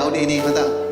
聊你你们的。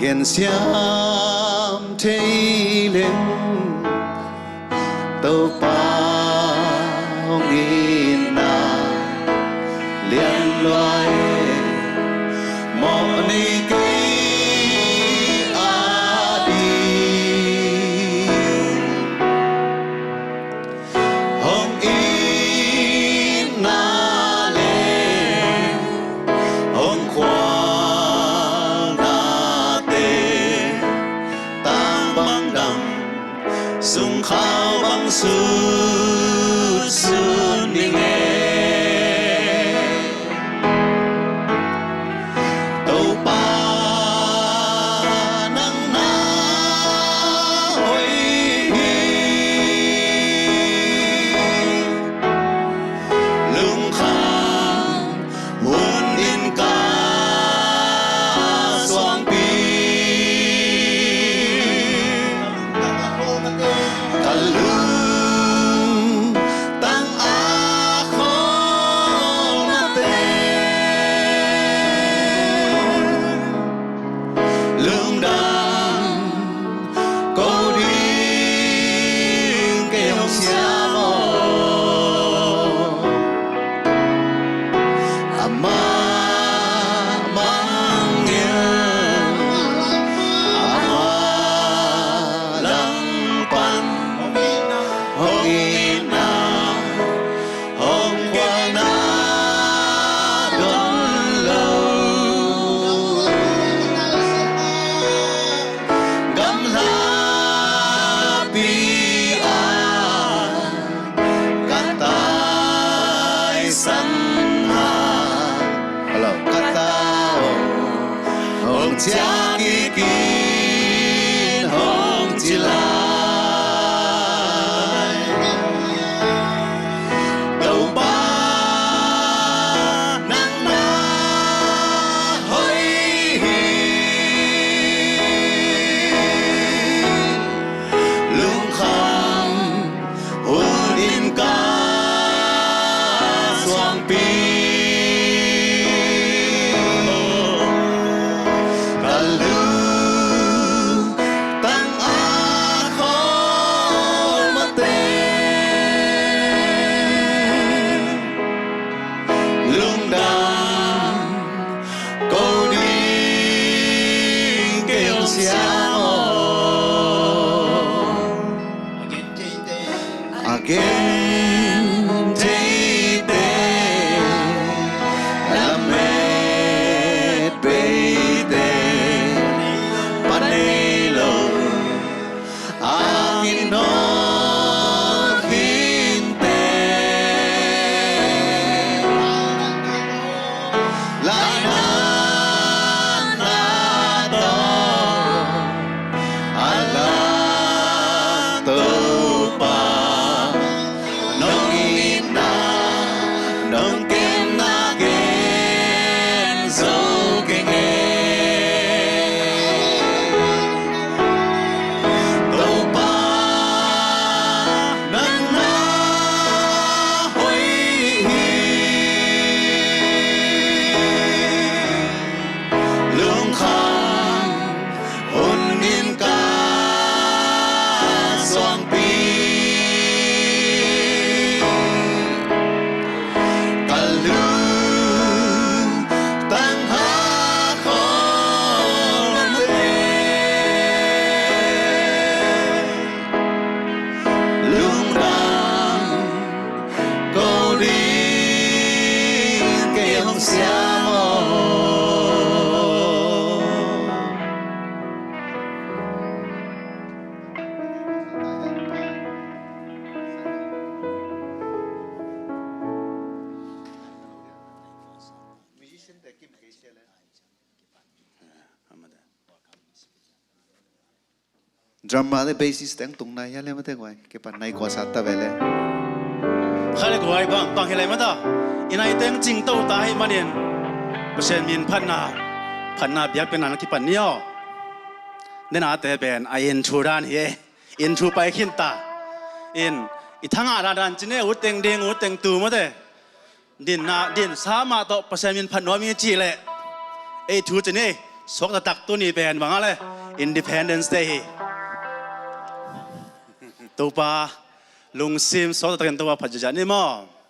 Hiện xiêm thế lên tàu pa hong in na liên loài สังหาฮัลโหลกะตาองจากีกินองจิลาdrama de basis teng tung na ya le mate kwai ke pan nai ko sat ta vele khale kwai bang helai mata inai teng jing to ta hai manin persen min phanna biak pen nan ki pan nio nena te ben I in churan he in chu pai khin ta in I thanga ran chine u teng ding u teng tu mate din sa ma to persen min phan no mi chi le ei thu chine sok ta tak tu ni ben bang ale Independence Dayตัวปลาลุงซิมสอนตะกันตัวปัจจุบันนี่มั้ง เ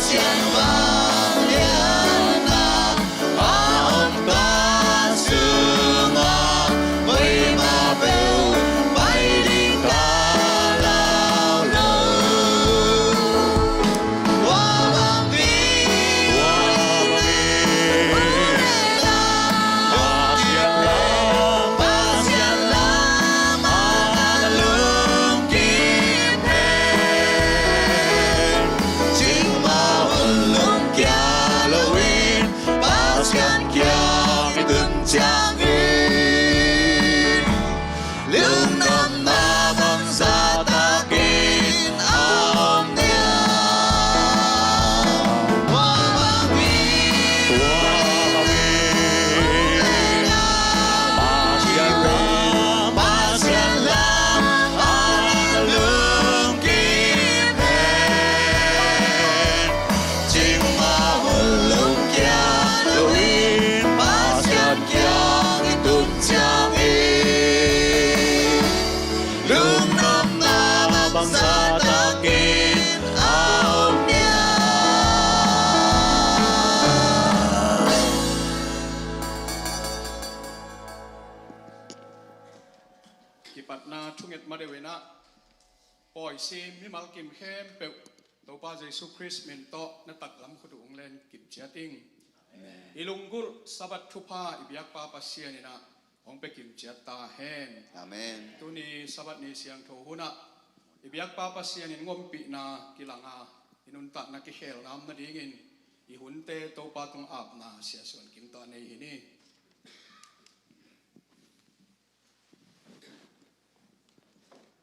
sian vang lian na pa ông ta sương à với mà bèo bay đi cả lao lơ qua vang vi Giang in lương năm na mang ra ta kín ông nia hoa vang vi ba xiên lam an lương kim hèn chim ma hồn lung kia lưu in ba xiên Giang in lương năm na bằng xa ta kín ông nia Kipat na chunget madewena poi sim himal kim khem peu topa Jesu Christ min to na tak lam khudung len kim chating ilunggul sabat thupa ibyak pa pasianina ong pe kim chata hen Amen tuni sabat ni siang tho huna ibyak pa pasianin ngompi na kilanga inunta na ki hel nam na dingin ihunte topa tong ap na sia son kim ta nei hini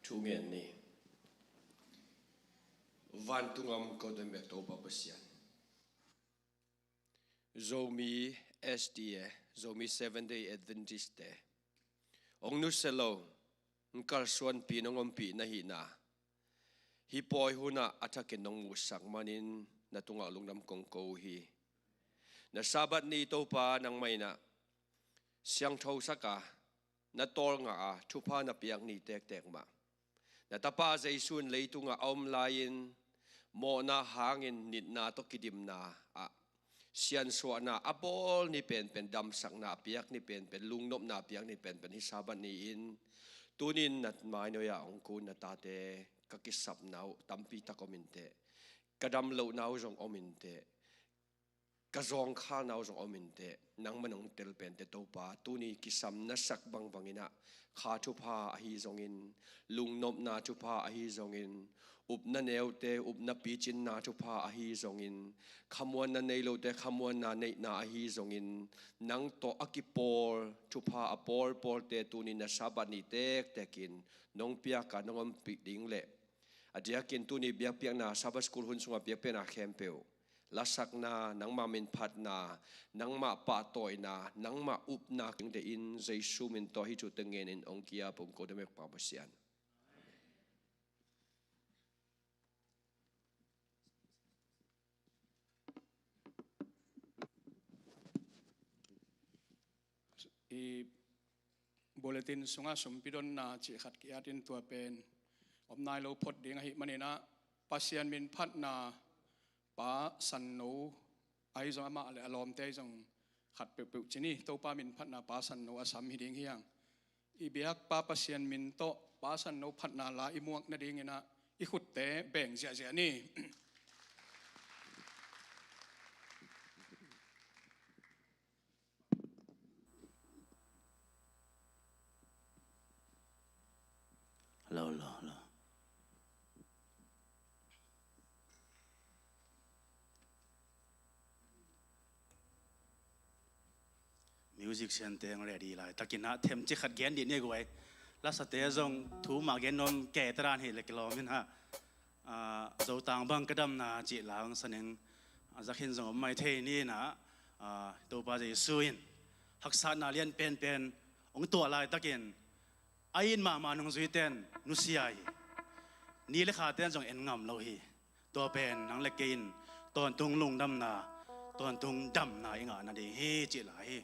Chungen ni van tungam ko dem to pa pasian zomi SDA zomi 7-day Adventist te ong nu selo ngkar suan pi nongom pi na hi na hi poi huna athakin nong musak manin na tunga lungnam kong ko hi na sabat ni to pa nang mai na siang tho saka na tol nga a thupa na piang ni tek tek ma na tapa Jaisun leitunga om lain mo na hangin nit na to kidim na a sian so na abol ni pen dam sak na piak ni pen lungnop na piak ni pen hisaban ni in tunin nat mai no ya ong kun na ta te kakisap nau tampi ta kominte kadam lo nau jong ominte kazong kha nau jong ominte nang manong tel pen te topa tuni kisam na sak bang bangina kha thu pha a hi zongin lungnop na thu pha a hi zongin upna neute upna pichin na thu pha a hi zongin khamwan na nei lo te khamwan na nei na a hi zongin nang to akipol thu pha a pol te tuni na sabat ni tek tekin nong pia ka nongom pi ding le adia kin tuni biak piak na sabat school hun sunga piak pe na khempeu lasak na nang ma min phat na nang ma pa toy na nang ma up na king de in Jesu min to hi chu tengen in ongkia pum ko de mek pa pasian i bulletin sunga sumpidon na chi khat kiatin tua pen omnai lo phot ding hi manina pasian min phat na pa san no ai zong ama le alom te zong khat pe pe chini to pa min phat na pa san no asam hi ding hiang i biak pa pasian min to pa san no phat na la i muak na ding ina i khut te beng sia sia ni lo music center ready lại ta kina thêm chiếc khát gen điện này gọi là sát thế dòng thú mà gen nom kẻ ta hiện là cái lò mình ha dấu tàng bằng cái đâm na chỉ là ông sinh giác hiện dòng mai thế này na tôi bao giờ suyin học sát na liên pen ông tua lại ta kiến ai mà nông duy tên nusiai ni le khá tên dòng en ngầm lâu hi tua pen nang le kin toàn tung lung đâm na toàn tung đâm na ingà na đi hi chỉ là hi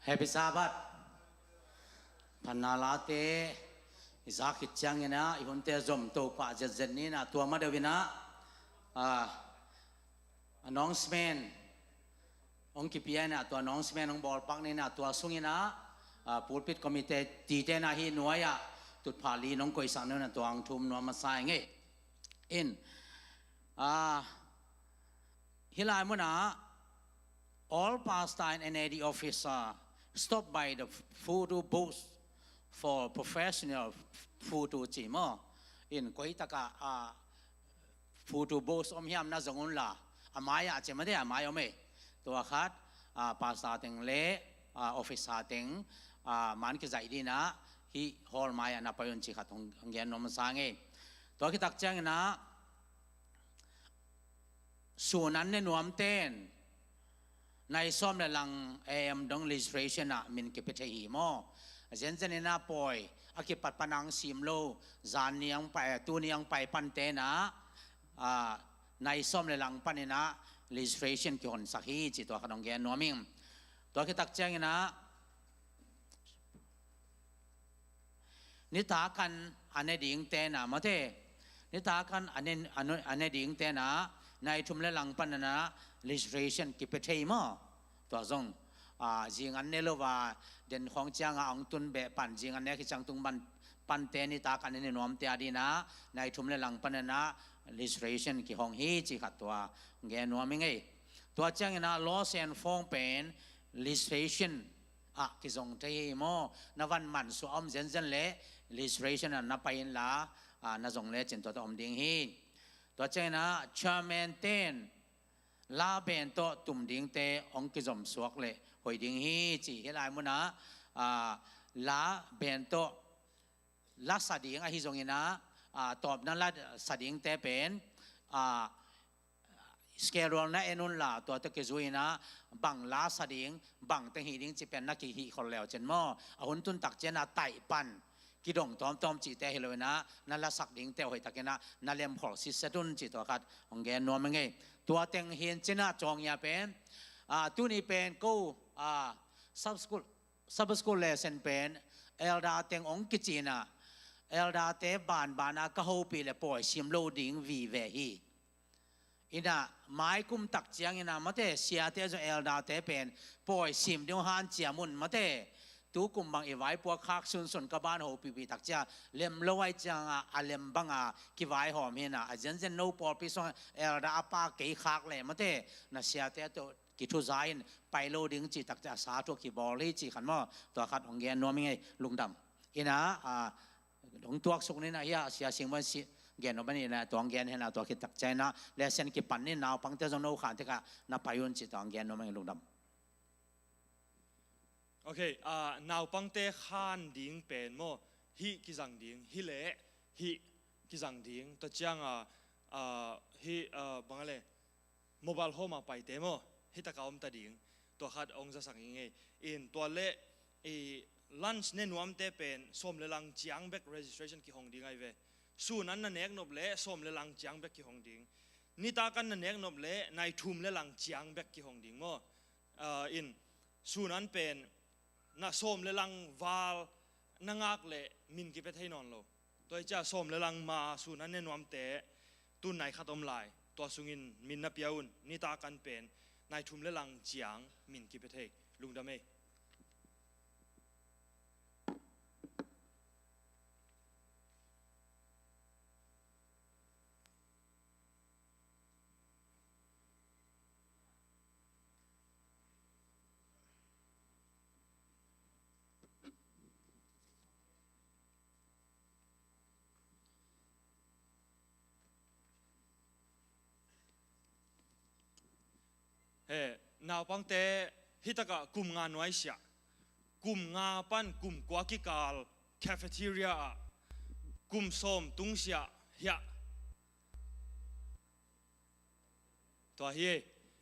Happy Sabbath. Panalate izakit changina ihunte zom to pa jazzenina tua madawina announcement ong kipiana tua announcement ong ball park ni na tua sungina pulpit committee tite na hi nuaya tut phali nong koi sang na tua ang thum no masai nge in hilai muna all pastor and NAD officer stop by the photo booth for professional photo team in koi taka photo booth om hiam na zongun la amaya che made amaya me to khat pastor teng le officer teng man ki zai di na hi hall maya na payon chi khatong ngen nom sange to ki tak chang na sunan ne nuam tenในซ้อมในหลังดง registration น่ะมินเก็บไปที่หีมอเจนเจนน่าปอยอากิปัดปนังซิมโลจานเนียงไปตัวเนียงไปปันเตนะในซ้อมในหลังปันนี่นะ registration กี่คนสักฮีจิตัวขนมแกนนัวมิงตัวคิดตักแจ้งนะนิทากันอันนี้ดิ่งเตนะมาเทนิทากันอันนี้ดิ่งเตนะในชุมเลหลังปันนะ registration กิเปเทยมอตัวซงจิงอันเนลว่าเด่นของจางอังตุนเบปันจิงอันเนคิจังตุงบันปันเตนิตากันในนวมเตียดีนะในชุมเลหลังปันนะ registration กิห้องฮีจิขัดตัวเงนวมิงเอตัวจังนะ loss and found เป็น registration กิจงเทยมอนวันมันสุอมเจนเจนเล่ registration นับไปอินละนับจงเล่จินตัวอมดิ่งฮีตัวจังนะ chairman เต้นลาเบนโตตุ่มดิ่งเตองกิจมสวกเลยหอยดิ่งฮีจีเฮลายมุนะลาเบนโตลาสดิ่งฮิจงอินะตอบนั้นลาสดิ่งเตเป็นสเกลนะเอนุนลาตัวตะกิจุยนะบังลาสดิ่งบังเตหีดิ่งจีเป็นนักกีฮีคนแล้วเจนมอหุ่นตุนตักเจนะไต่ปันกิดงตอมจีเตเฮลวยนะนั่นละสักดิ่งเตหอยตะกินะนั่นเลี้ยมพอสิเซตุนจีตัวกัดองแกนนัวมังไงตัวเต็งเฮียนเจน่าจองยาเป็นตัวนี้เป็นกูซับสกุลเลเซนเป็นเอลดาเต็งองกิจีน่ะเอลดาเตบานก็ฮูปีเลยปล่อยชิมโลดิ้งวีเวฮีอินะไม้กุมตักเจียงอินะมาเตเสียเตจเอลดาเตเป็นปล่อยชิมเดียวหันเจียมุนมาเตตัวกุมบังอีไว้พวกคักสุนกับบ้านโฮปีตักเจียเล็มลอยจังเล็มบังกิไว้หอมเห็นเจนโนปอลพิซซ่าเอลดาปาเกยคักเลยมาเตน่ะเสียเตตัวกิทุใจน์ไปโลดิ้งจีตักเจียสาธุกิบอลลี่จีขันมอตัวขัดของแกนนัวมิงไงลุงดำอินะหลงตัวสุกนี่นะเฮียเสียสิ่งวันสิแกนนับนี่นะตัวแกนเห็นตัวคิดตักใจนะและเส้นกิปันนี่นาวปังเตจงโนขันที่กะนับไปยุนจีตัวแกนนัวมิงลุงดำโอเคนาวปังเตขานดิ่งเป็นโมฮิกิจังดิ่งฮิเล่ฮิกิจังดิ่งตัวจังฮิบังอะไรโมบายโฮมาไปเตโมฮิตะกาวมตะดิ่งตัวขัดองจะสั่งยังไงอินตัวเล่ลันช์เนนวมเตเป็นสมเลลังจียงเบก registration กี่ห้องดิ่งไอเวสูนั้นนั่นเอกนบเล่สมเลลังจียงเบกกี่ห้องดิ่งนี่ตากันนั่นเอกนบเล่ในทุ่มเลลังจียงเบกกี่ห้องดิ่งโมอินสูนั้นเป็นน่ะส้มเลลังวาลนังอักเละมินกิเปให้นอนโลตัวจะส้มเลลังมาสูนั้นเนนวมเตะตุนไหนขัดอมลายตัวสุงินมินนับยาวุนนี่ตากันเป็นนายทุ่มเลลังจียงมินกิเปให้ลุงดำเมนาวปังเตฮิตะกะกุมงานน้อยเสียกุมงาปันกุมกวากิกาลคาเฟ่เทเรียกุมส้มตุงเสียเฮียตัวเฮีย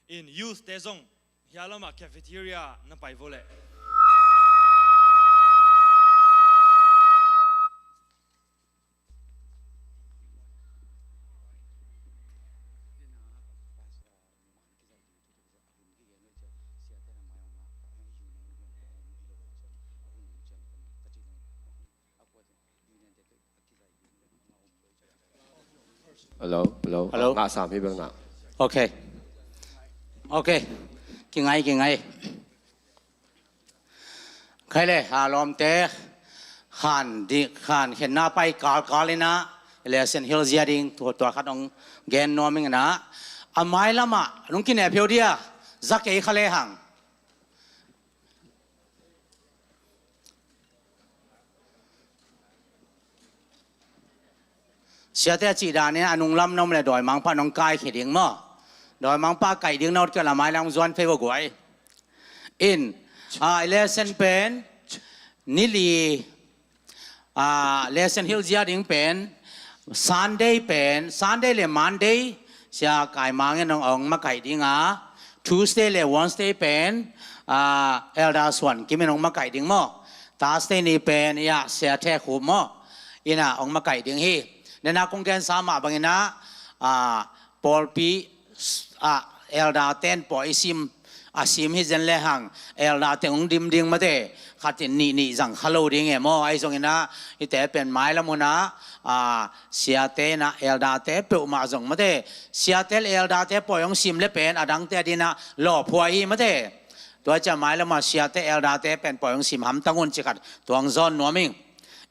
อินยูสเตซงเฮียละมาคาเฟ่เทเรียนั่นไปโวเล่ เ hello Hello. ngã sàm hi bang na ok ok kinh ngay khai le hà lom te khan di khan khen na pai kal le na lesson hill zia ding to khat ong gen noming na amai lama lungkin e pheu dia zakai khale hangเสียแต่จีดาเนี่ยอนุงลำน้องเลยดอยมังป้าน้องกายเขียดงมั้งดอยมังป้าไก่เดียงนอดกันละไม้ลำจวนเฟวกวยอินเลเซนเป็นนิลีเลเซนฮิลเจียดิงเป็นซันเดย์เป็นซันเดย์เลยมันเดย์เสียไก่มังเนี่ยน้ององมาไก่ดิงทูสเดย์เลยวันสเดย์เป็นเอลดาส่วนกิมน้องมาไก่ดิงมั้งทาสเดย์นี่เป็นเสียแท้ขุมมั้งอินะองมาไก่ดิงฮีเนี่ยนักคงแกนสามบางนะปอลปีเอลดาเต้นปอยซิมซิมฮิจันเลหังเอลดาเต้นองดิมดิ่งมาเต้ขัดนี่จังฮัลโหลดิ่งเอมอไอ้ส่งนะอีเต้เป็นไม้ละมุนะเสียเต้นะเอลดาเต้เปิดมาส่งมาเต้เสียเต้เอลดาเต้ปอยองซิมเลเป็นอดังเต้ดินะหล่อพวยมาเต้ตัวจะไม้ละมาเสียเต้เอลดาเต้เป็นปอยองซิมหำตั้งอุ่นจิกัดตัวองซอนนัวมิง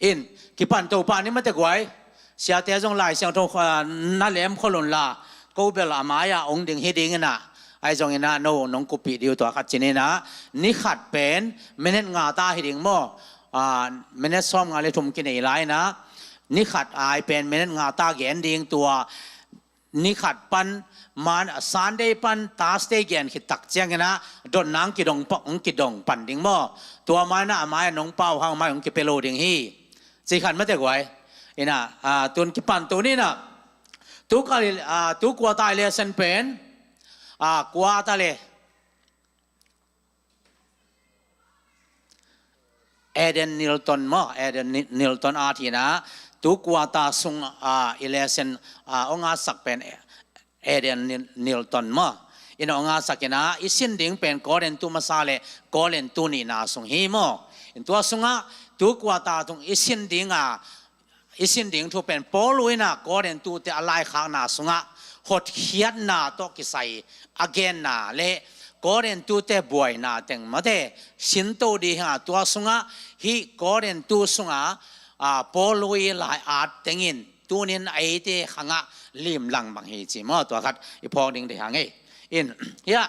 อินกิปันตัวปานี่มาเต้กวยเสียแต่จงไล่เสียงทงนั่นแหลมขลุ่นละกูเปล่ามายาองดิ่งฮิดิ่งนะไอ้จงนะโน่น้องกุปีเดียวตัวขัดจีนี่นะนี่ขัดเป็นเมเนงาตาฮิดิ่งมั่วเมเนซ้อมงานเลยทุ่มกินไอ้ไรนะนี่ขัดไอเป็นเมเนงาตาแกนดิ่งตัวนี่ขัดปันมันซันเดย์ปันตาสเตย์แกนขิดตักเจียงนะโดนนางกิดงปองกิดงปันดิ่งมั่วตัวมันนะไม้น้องเป้าห้างไม้ของกิเปโลดิ่งฮีจีขัดไม่ได้ไว้อินะตัวกิปันตัวนี้นะตัวกาลิตัวกวาตายเลยเซนเป็นกวาตายเลยเอเดนนิลตันมั้งเอเดนนิลตันอาทีนะตัวกวาตาซุงอิเลเซนองอาสักเป็นเอเดนนิลตันมั้งอินองอาสักนะอิสินดิ่งเป็นกอเรนตัวมาซาเลกอเรนตัวนี้นะซุงฮีมั้งอินตัวซุงตัวกวาตาตรงอิสินดิ่งอิสินดิ่งทุเป็นปอลุยนะกอเรนตัวแต่อะไรข้างหน้าสุงะหดเขียนหน้าตกิใส่อเกนหน้าเละกอเรนตัวแต่บวยหน้าแต่งมาเตสินโตดีฮะตัวสุงะฮีกอเรนตัวสุงะปอลุยหลายอาจแต่งินตัวนี้ไอเตข้างะลิมหลังบางเหตุมาตัวขัดอีพอดิ่งเดียงไงอินเฮีย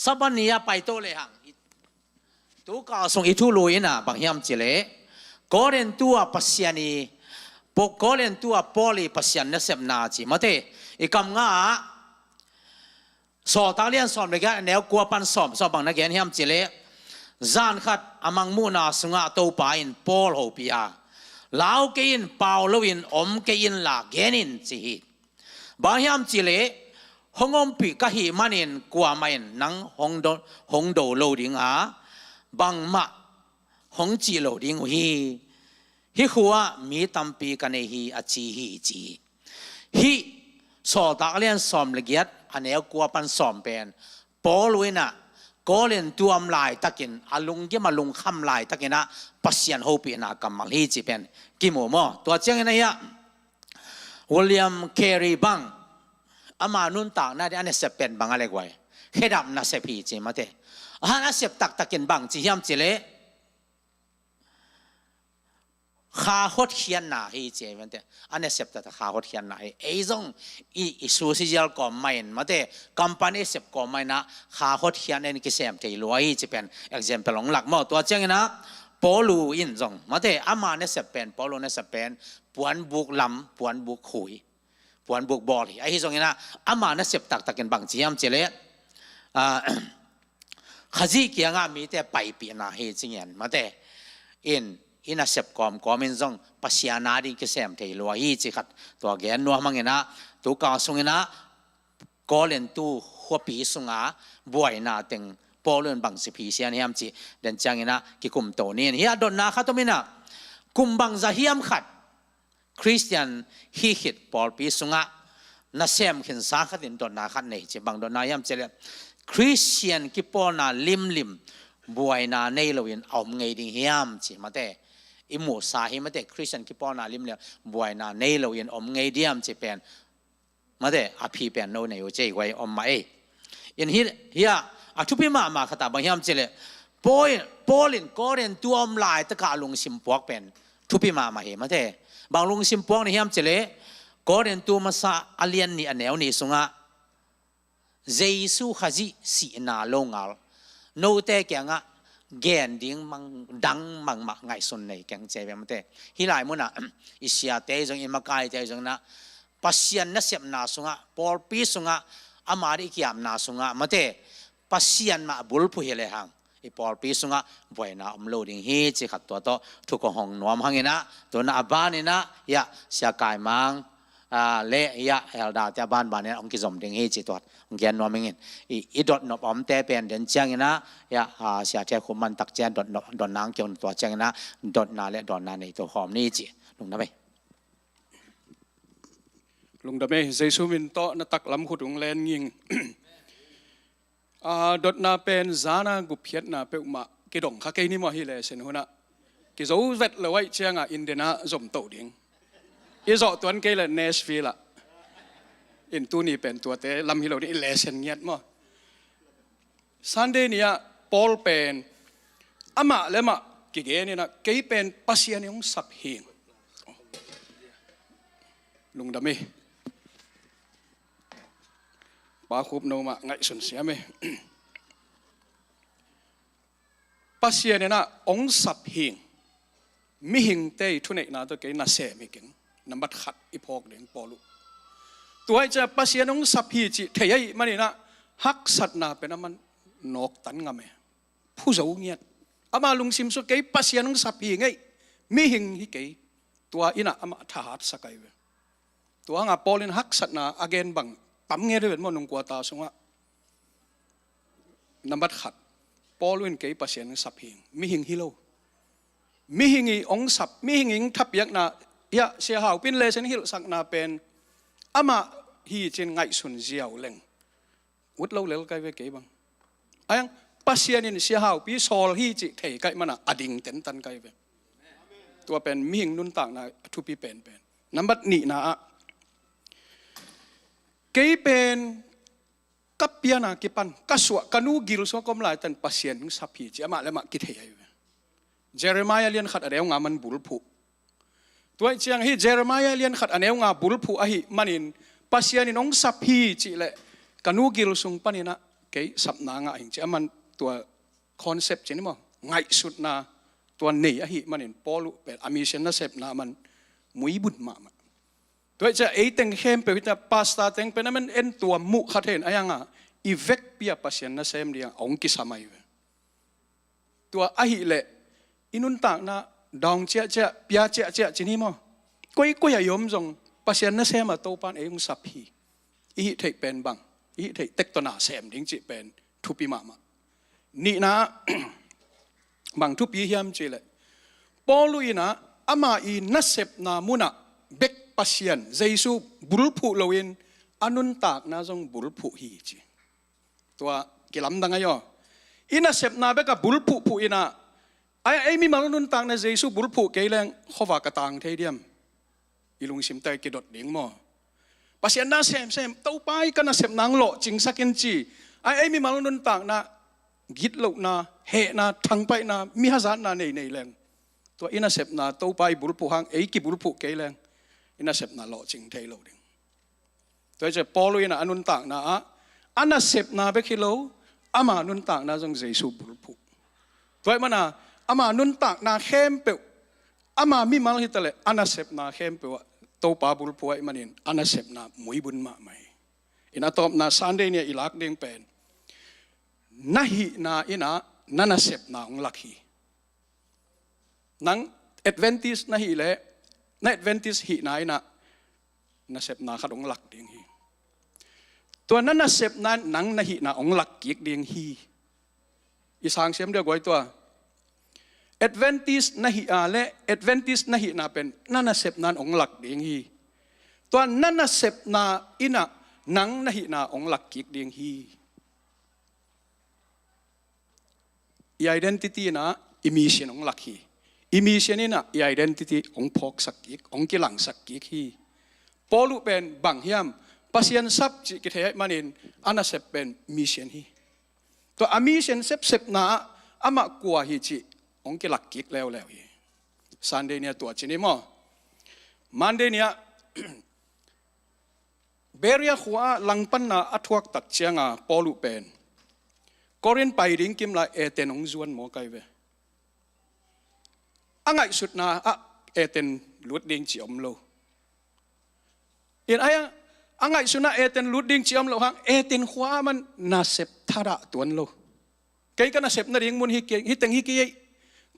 สับนี้ไปโตเลยหังตัวก็ส่งอีทุลุยนะบางเฮียมจิเลกอเรนตัวปัสยานีปกกอเรนตัวปอลีปัสยานเนเซมนาจีมาเตอีกำงาสอตาเลียนสอมเลยกันแนวกลัวปันสอมบางนักเรียนเฮียมจิเลจานขัดอามังมูนาสุงะโตปาอินปอลโฮปีอาลาวเกินเปาลวินอมเกินลาเกนินจีบางเฮียมจิเลฮงอมปีกะฮีมันินกว่ามันนังฮงโดโลดิงอาบางมะหงจีโลดิ้งฮีหัวมีตัมปีกันฮีอจีฮีสอดเลียนสอมละเอียดอันนี้กลัวปันสอมเป็นปอลุยนะก็เล่นตัวมลายตะกินอลุงยี่มาลุงคำลายตะกินนะปัสยันโฮปีนะกำมังฮีจีเป็นกิโมโมตัวเจ้าไงเนี่ยวิลเลียมเคอรีบังอามานุนต่างน่าจะอันนี้เสพเป็นบางอะไรกว่าเฮดับน่าเสพฮีจีมาเตะอันนั้นเสพตักตะกินบางจียามจีเล่ข้าหดเขียนหนาให้เจมันเตอันนี้เสพแต่ข้าหดเขียนหนาไอ้จงอีสูซิจัลก็ไม่เห็นมาเตคอมพานีเสพก็ไม่นะข้าหดเขียนนี่ก็เสพที่รวยจะเป็น example หลักมั่วตัวเจ้านะปอลูอินจงมาเตอามาเนี่ยเสพเป็นปอลูเนี่ยเสพเป็นปวนบุกลำปวนบุกขุยปวนบุกบอลไอ้ที่จงนะอามาเนี่ยเสพตักกันบางจียามเจเลขจีเกียงมีแต่ไปเปลี่ยนนาเฮจิเงียนมาเตอินเสพกอมมินจงปัสยานาดิกิเซมเทลวฮีจิขัดตัวแกนนัวมังเงนะตัวกาสุงนะก็เล่นตัวหัวปีสุงาบวยนาเต็งปอลเล่นบังสิพีเซียนเฮียมจีเดินจังเงนะกิคุมโตนี่เฮียดอนนาขัดตัวมินะกุมบังจะเฮียมขัดคริสเตียนฮีขิดปอลปีสุงานาเซมขินสาขัดินดอนนาขัดเนี่ยจีบังดอนนาเฮียมเจเลคริสเตียนกิปอนาลิมบวยนาเนลวินเอาไงดิ่งเฮียมจีมาเต อิมูสาหิมาเตคริสเตียนกิปอนาลิมเลยบวยนาเนโลยินอมไงเดียมจะเป็นมาเตอภิเป็นโนเนโอเจไว้อมมาอินเฮียอาทุพิมาขตาบางยามเจเลปอลินกอเรนตัวอมลายตะกาลุงซิมปวกเป็นทุพิมาเหมาเตบางลุงซิมปวกในยามเจเลกอเรนตัวมาซาอเลียนนี่อันเนวนี่สุงะเจสุขจิสีนาลงอัลโนเตแกงะแกนดิ้งมังดังมังไงส่วนไหนแกงเจเป็นมาเตฮิไลมุนะอิสยาเตจงอิมากายเตจงนะปัสยันนัสเซมนาสุงะปอลปีสุงะอามาริกิยามนาสุงะมาเตปัสยันมาบุลพุเฮเลหังอีปอลปีสุงะบวยนาโลดิ้งฮีจิขัดตัวโตทุกห้องนวมหังเงินะตัวน่าบ้านนะยะเสียกายมังเละยะเอลดาเจ้าบ้านเนี่ยองค์กิจสมดิ้งฮีจิตัวองค์เกียนนวมเงินอีดอดนบอมเตเป็นเดินเจียงนะยะเสียเจ้าคุมันตักเจียนดอดนางเกี่ยวตัวเจียงนะดอดนาเละดอดนาในตัวหอมนี่จิลงนะไปลุงดำเมย์เจสุมินโตนัตักลำขุดงแลนยิงดดนาเป็นจานากุเพียดนาเปิมากิดงข้าเกนี่มาฮิเลเซนหุนะกิโซเวทเลยไว้เชียงอินเดียนาจมโตดิ่งอีจอตัวนั้นเกลเนสฟิลละอินตัวนี้เป็นตัวเตะลำฮิโลนี่เลเซนเงียดมั้งซันเดย์เนี่ยปอลเป็นอามาเลมากิเกนี่นะเกยเป็นปัสยานิองสับเฮงลุงดำเมย์ปาคูบโนมาไงสุนเสียไหมปัสยานี่นะองสับเฮงมิหิงเตยทุนเอกนาตัวเกยน่าเสมิกิงน้ำบัดขัดอีพอกเด้งปอลุตัวไอ้เจ้าปัสยานองสับฮีจิเทียมันนี่นะฮักสัตนาเป็นน้ำมันนกตันงามเองผู้เจ้าเงียบอามาลุงซิมสุเกยปัสยานองสับฮีไงมิหิงฮิเกยตัวอินะอามาทหารสกายเวตัวงาปอลินฮักสัตนาอเกนบังปั๊มเงี้ยด้วยมันนงกัวตาสงะน้ำบัดขัดปอลินเกยปัสยานองสับฮีมิหิงฮิโลมิหิงอีองสับมิหิงอิงทับยักนายะเสียหาวปินเลเซนฮิลสักนาเป็นอามาฮีเจนไงสุนเจียวเล่งวุดเราเลี้ยงไกเวกี้บังไอ้ยังปัสยานินเสียหาวปีโซลฮีจิเทไกมันอดิ่งเต็นตันไกเวตัวเป็นมิหิงนุนต่างนาทุปีเป็นน้ำบัดนี่นะเกยเป็นกับเปียนากิปันกัสวะกันูกิลสวะกอมลายตันปัสยานินสับฮีจิอามาเลมากิเทยเจเรมายาเลียนขัดอะไรงามันบุลผูตัวเชียงฮีเจเรมายาเลียนขัดอันเอวงาบุลผูอหิมันินปัสยานินองสับฮีจิเลกันูกิลสุงปานินะเกยสับนางอิงจิมันตัวคอนเซปต์จินี่มั้งไงสุดนาตัวเนยอหิมันินปอลุเป็นอามิเชนนัสเซปนามันมุยบุญมาตัวเจ้าเอเต็งเข้มไปวิตาพาสต้าเต็งเป็นมันเอ็นตัวมุขเทนอะไรงาอีเวกเปียปัสยานัสเซมเดียงองกิสามัยตัวอหิเลอินุนต่างนะดองเจ้าเจ้าเปียเจ้าเจ้าจีนี่มั้งก็อย่ายอมจงปัสยานัสเซมมาโตปานเองสับฮีอีเทคเป็นบังอีเทคเต็กตัวหน้าเซมดิ้งจิเป็นทุปีมานี่นะบางทุปีเฮียมจีเลยปอลุยนะอามาอีนัสเซปนามุนะเบกปัสยานเจสุบุลผูโลวินอนุนตากนะจงบุลผูฮีจีตัวกิลัมดังไงย่ออินัสเซปนาเบกกับบุลผูผูอินะไอ้มีมาลุนต่างในเจสุบุลผูเกลังขวากระตังเทียมอีลุงซิมเตยกิดดดิ่งมั้งปัสยานาเซมเต้าไปกันนะเซมนางโลจิงสักเอนจีไอ้มีมาลุนต่างนะกิดโลนะเฮนะทางไปนะมีฮาซานนะในแรงตัวอินาเซปนะเต้าไปบุลผูหังไอ้กิบุลผูเกลังอินาเซปนะโลจิงเทโลดิ่งตัวจะปอลุยนะอนุนต่างนะอันน่ะเซปนะเบคิโลอามานุนต่างนะจงเจสุบุลผูตัวมันนะอามานุนต่างนาเข้มเปล่าอามามีมาลฮิตเลยอานาเซปนาเข้มเปล่าโตปาบุลป่วยมันเองอานาเซปนามุยบุญมาไหมอินาตอบนาซันเดย์เนี่ยอิลักเด้งเป็นนาฮินาอินานาเซปนาองลักฮีนังเอดเวนติสนาฮิเล่นาเอดเวนติสฮีนาอินาเซปนาขัดองลักเด้งฮีตัวนาเซปนั้นนังนาฮินาองลักกิกเด้งฮีอีสางเสียมเดียวกันตัวAdventist nahi ale Adventist nahi na pen nana sep nan ong lak ding hi to nana sep na ina nang nahi na ong lak kik ding hi i identity na emission ong lak hi อีมีเช่นนี้นะอีไอเดนติตี้องพกสักกิกองกิลังสักกิกฮีปอลุเป็นบังเฮียมปัสยันซับจิกิเทยมันินอันนั้นเสพเป็นมิเชนฮีตัวอามิเชนเสพนะอามากัวฮีจิองกิลักกิกแล้วฮีซันเดย์เนี่ยตัวจินิมอมันเดย์เนี่ยเบรียขัวลังปันนาอัทวักตักเชียงปอลุเป็นกอรินไปดิ้งกิมลาเอเตนองจวนหมอไกเวอังไงสุดนะเอเตนลุดดิ้งจิอมโลเห็นไอ้อังไงสุดนะเอเตนลุดดิ้งจิอมโลฮังเอเตนขัวมันน่าเสพทาระตัวโลเกย์ก็น่าเสพนาดิ้งมุนฮิเกย์ฮิตังฮิเกย์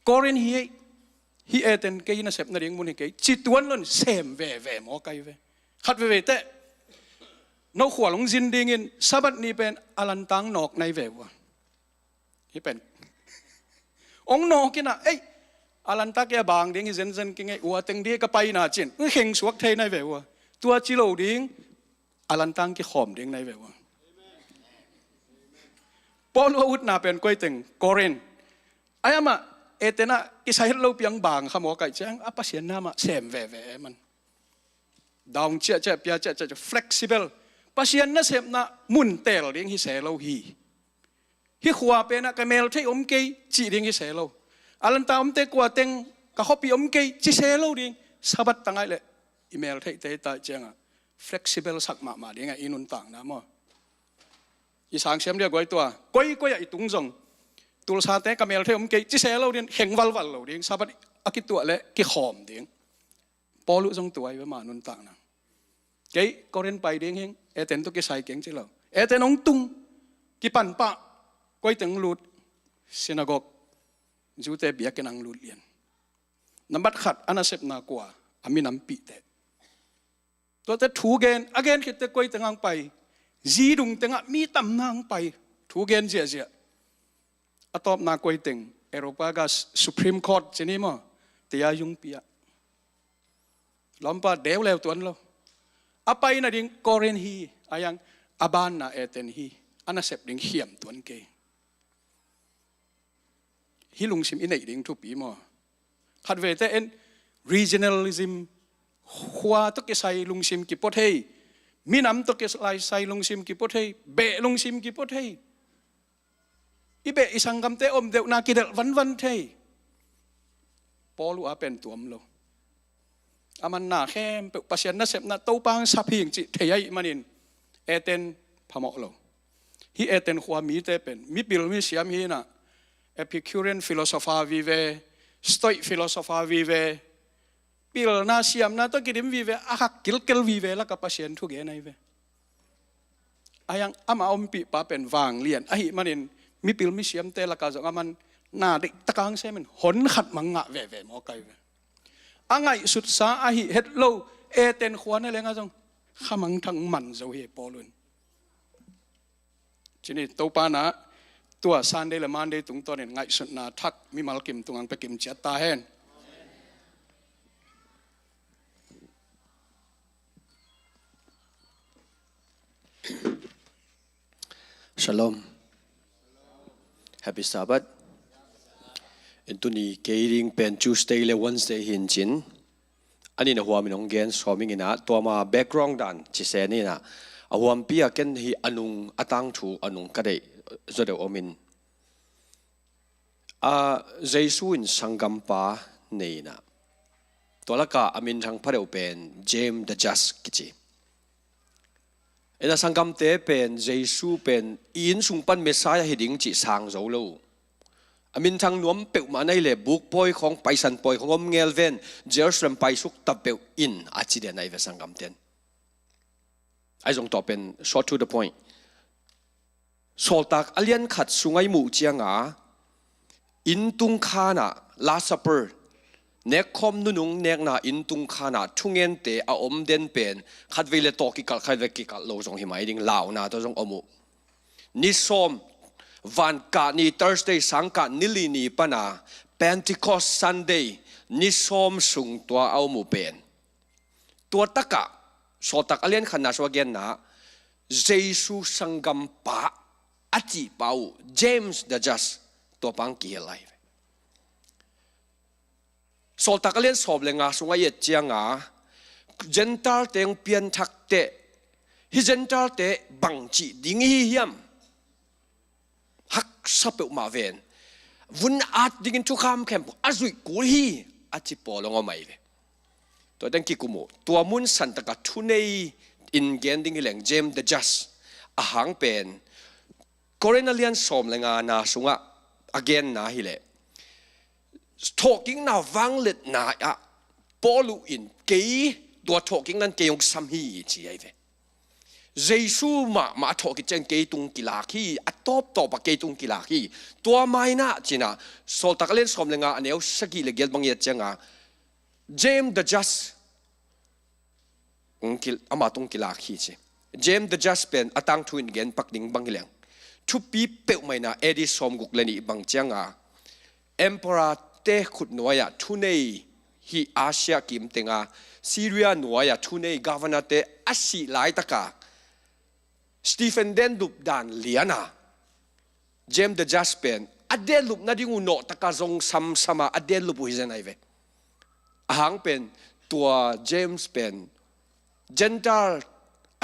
กอรินฮิเอเตนเกย์น่าเสพนาดิ้งมุนฮิเกย์จิตัวนั้นเซมเวหมอไกเวขัดเวเตนกขวาลงจินดิ้งินสบัดนี้เป็นอลันตังนอกในเววที่เป็นองนอกกินะเอ้ยอลันตักแกบางดิ้งเซนเซนกิงไงอัวเต็งดีก็ไปน่าจินเข่งสวกเทในเววตัวจิโลดิ้งอลันตังกิขอมดิ้งในเววปอลอุดน่าเป็นก้อยตึงกอรินไอ้มาเอเตน่ากิใช้เราเพียงบางขโมยไก่แจ้งอัปเสียนน้ามาเซมเวมันดาวเจ๊เจ๊เปียเจ๊เจ๊ flexibleปัสยันน่ะเสพน่ะมุนเตลเลี้ยงฮิเสลาฮิขวาเป็นน่ะกเมลที่อมเกยจีเลี้ยงฮิเสลาอันตาอมเตกว่าเต็งกะฮอปีอมเกยจีเสลาเลี้ยงสบัดตั้งไงเลยอีเมลที่เตตาเจ้า flexible สักมาเลี้ยงอินุนต่างนะมั้งอีสังเสียมเรียกไว้ตัวก้อยอีตุงจงตุลซาเตกเมลที่อมเกยจีเสลาเลี้ยงเข่งวัลเลี้ยงสบัดอากิตัวเละกิขอมเลี้ยงปอลุจงตัวไว้มานุนต่างนะเกยก็เรียนไปเลี้ยงเฮงเอเตนตุกิใส่เก่งจิเราเอเตนองตุงกิปันปะก้อยตึงลุดซินาโกกจูเตเบียกันนังลุดเลียนน้ำบัดขัดอันนั้นเสพนากว่าอามิน้ำปีเตตัวแต่ถูเกนอเกนคิดแต่ก้อยตึงอังไปจีดุงตึงมีตำนางไปถูเกนเจียอะตอบนาก้อยตึงเอโรปากาสุพรีมคอร์ตเจนี่มั้งเตียยุงปีอะล้อมปะเดวแล้วตัวนั้นเราapa ina ding koren hi ayang aban na eten hi ana sep ding hiam tuan ke hi lungsim inai ding thu pi mo khat ve te en regionalism khwa to ke sai lungsim ki pot hei minam to ke sai lungsim ki pot hei be lungsim ki pot hei ibe isangam te om deu na ki del van thei polu a pen tuam loอามันน่าแค่ปัสยันน่ะเสพน่ะโตปังสับหิงจิเทียมันอินเอเตนพมอกโลฮีเอเตนความมีเตเป็นมีบิลมีเสียมฮีน่ะเอพิคิวเรนฟิโลโซฟาวิเวสโตอิฟิโลโซฟาวิเวบิลน่าเสียมน่ะต้องกินวิเวอาฮักกิลเกลวิเวแล้วกับปัสยันทุกอย่างในเวอายังอามาอมปีป้าเป็นวางเลียนไอมันอินมีบิลมีเสียมเตละกาจงอามันน่าดิตะกังเซมันหนขัดมังงะเวหมอไกเวอังไงสุดสาอาหิเฮ็ดโลเอเตนขวานอะไรงั้นจังขมังทั้งมันเจ้าเฮปอลุนทีนี้ตัวปานะตัวซันเดลมันเดตุงตัวเนี่ยไงสุดนาทักมีมัลกิมตุงอังไปกิมจัตตาเฮนShalom Happy Sabbath Itu ni kairing pen Tuesday le Wednesday hinjin ani na huam inong gen swaming ina to ma background dan chi se ni na ahuam pia ken hi anung atang thu anung ka dei zode omin a jesu in sangam pa nei na to la ka amin thang phareu pen James the Just kichi ena sangam te pen jesu pen in sung pan messiah hiding chi sang zo lo amin thang nuam peu ma nei le buk poi khong paisan poi khong om ngel ven Jerusalem pai suk ta peu in achi de nai ve sangam ten ai jong to pen short to the point soltak alian khat sungai mu chianga in tung khana last supper nek khom nunung nek na in tung khana thungen te a om den pen khat vele to ki kal khai ve ki kal lo jong hi mai ding lao na to jong omu ni som van ka ni Thursday sangka nili ni pana Pentecost Sunday ni som sung tua au mu pen tua taka so tak alian khana so again na Jesu sangam pa achi pau James the Just to pang ki life sol takalen sob lenga sunga ye chianga gentle teng pian thak te hi gentle te bangchi ding hi hiam hak sape ma ven vun at dingin thu kham khem azui kul hi achi polongo mai ve to dang ki kumu tua mun san taka thunei in gending hileng jem the just a hang pen Korean som lenga na sunga again na hile talking now wanglet na ya polu in ke tua talking nan ke yong sam hi chi ai ve Jesu ma talk chen ke tung kila khi atop to pa ke tung kila khi tua mai na china sol takalen som lenga aneu sagi le gel bang ye chenga James the just ungkil ama tung kila khi che James the just pen atang thuin gen pakding bang hileng thu pi pe mai na edi som guk leni bang changa emperor te khut noya thunei hi asia kim tenga Syria noya thunei governor te asi lai taka Stephen den lup dan liana James the just pen adel lup na dingu no taka zong sam sama adel lup hizen ai ve ahang pen tua James pen gentle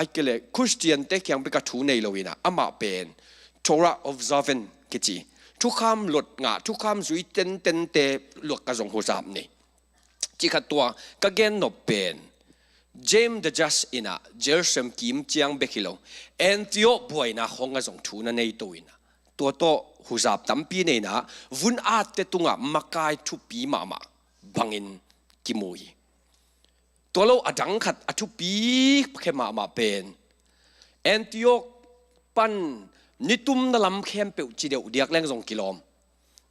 aikele Christian te kyang beka thunei loina ama pen Torah observant kichi thu kham lot nga thu kham zui ten te lok ka zong ho sam ni chi kha tua ka gen no pen James the just ina Jerusalem kim chiang bekilo Antioch boina honga zong thu na nei to ina to huzap tampi nei na vun at te tunga makai thu pi mama bangin kimui tolo adang khat athu pi khema ma pen Antioch pan nitum na lam khem pe chi deu diak leng zong kilom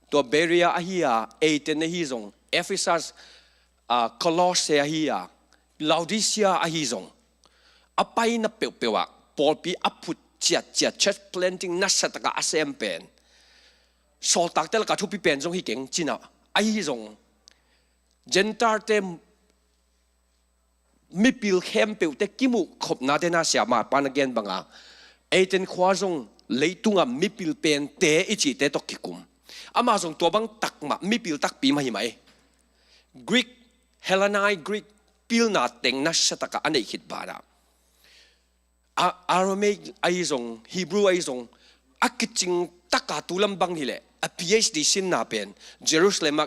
to Berea ahia Athens hi zong Ephesus Colossae ahia Laodicea ahi zong apai na pewa Paul pi aput chia church planting nasataka asem pen sol tak tel ka thu pi pen zong hi keng china ahi zong gentar te mi pil khem pe te kimu khop na te na sia ma pan again banga Athens khwa zong leitunga mi pil pen te ichi te to kikum ama zong to bang tak ma mi pil tak pi ma hi mai Greek Hellenized Greek pil na teng na sataka anei khit bara Aramaic ai zong Hebrew ai zong akiching taka tulam bang hile a PhD sin na pen Jerusalem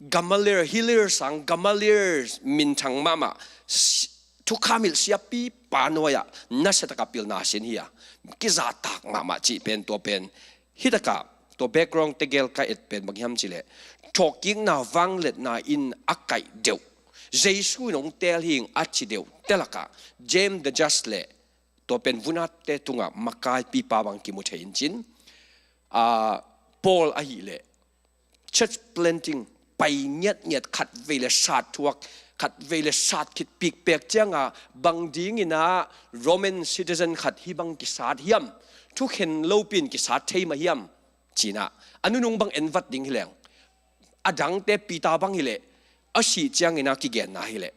Gamaliel Hilir sang Gamaliel min thang mama thu khamil sia pi panoya na sataka pil na sin hiya kiza tak mama chi pen to pen hitaka to background tegel ka et pen bagyam chile talking na wanglet na in akai deu Jesu nong tel hing achi deu telaka James the just le to pen vunat te tunga makai pi pa bang ki mu thein chin Paul ahi le church planting pai nyat khat vele sat thuak khat vele sat khit pik pek changa bang ding ina Roman citizen khat hi bang ki sat hiam thu khen lopin ki sat thei ma hiam china anunung bang envat ding hileng adang te pita bang hile asi chiang ina ki gen na hile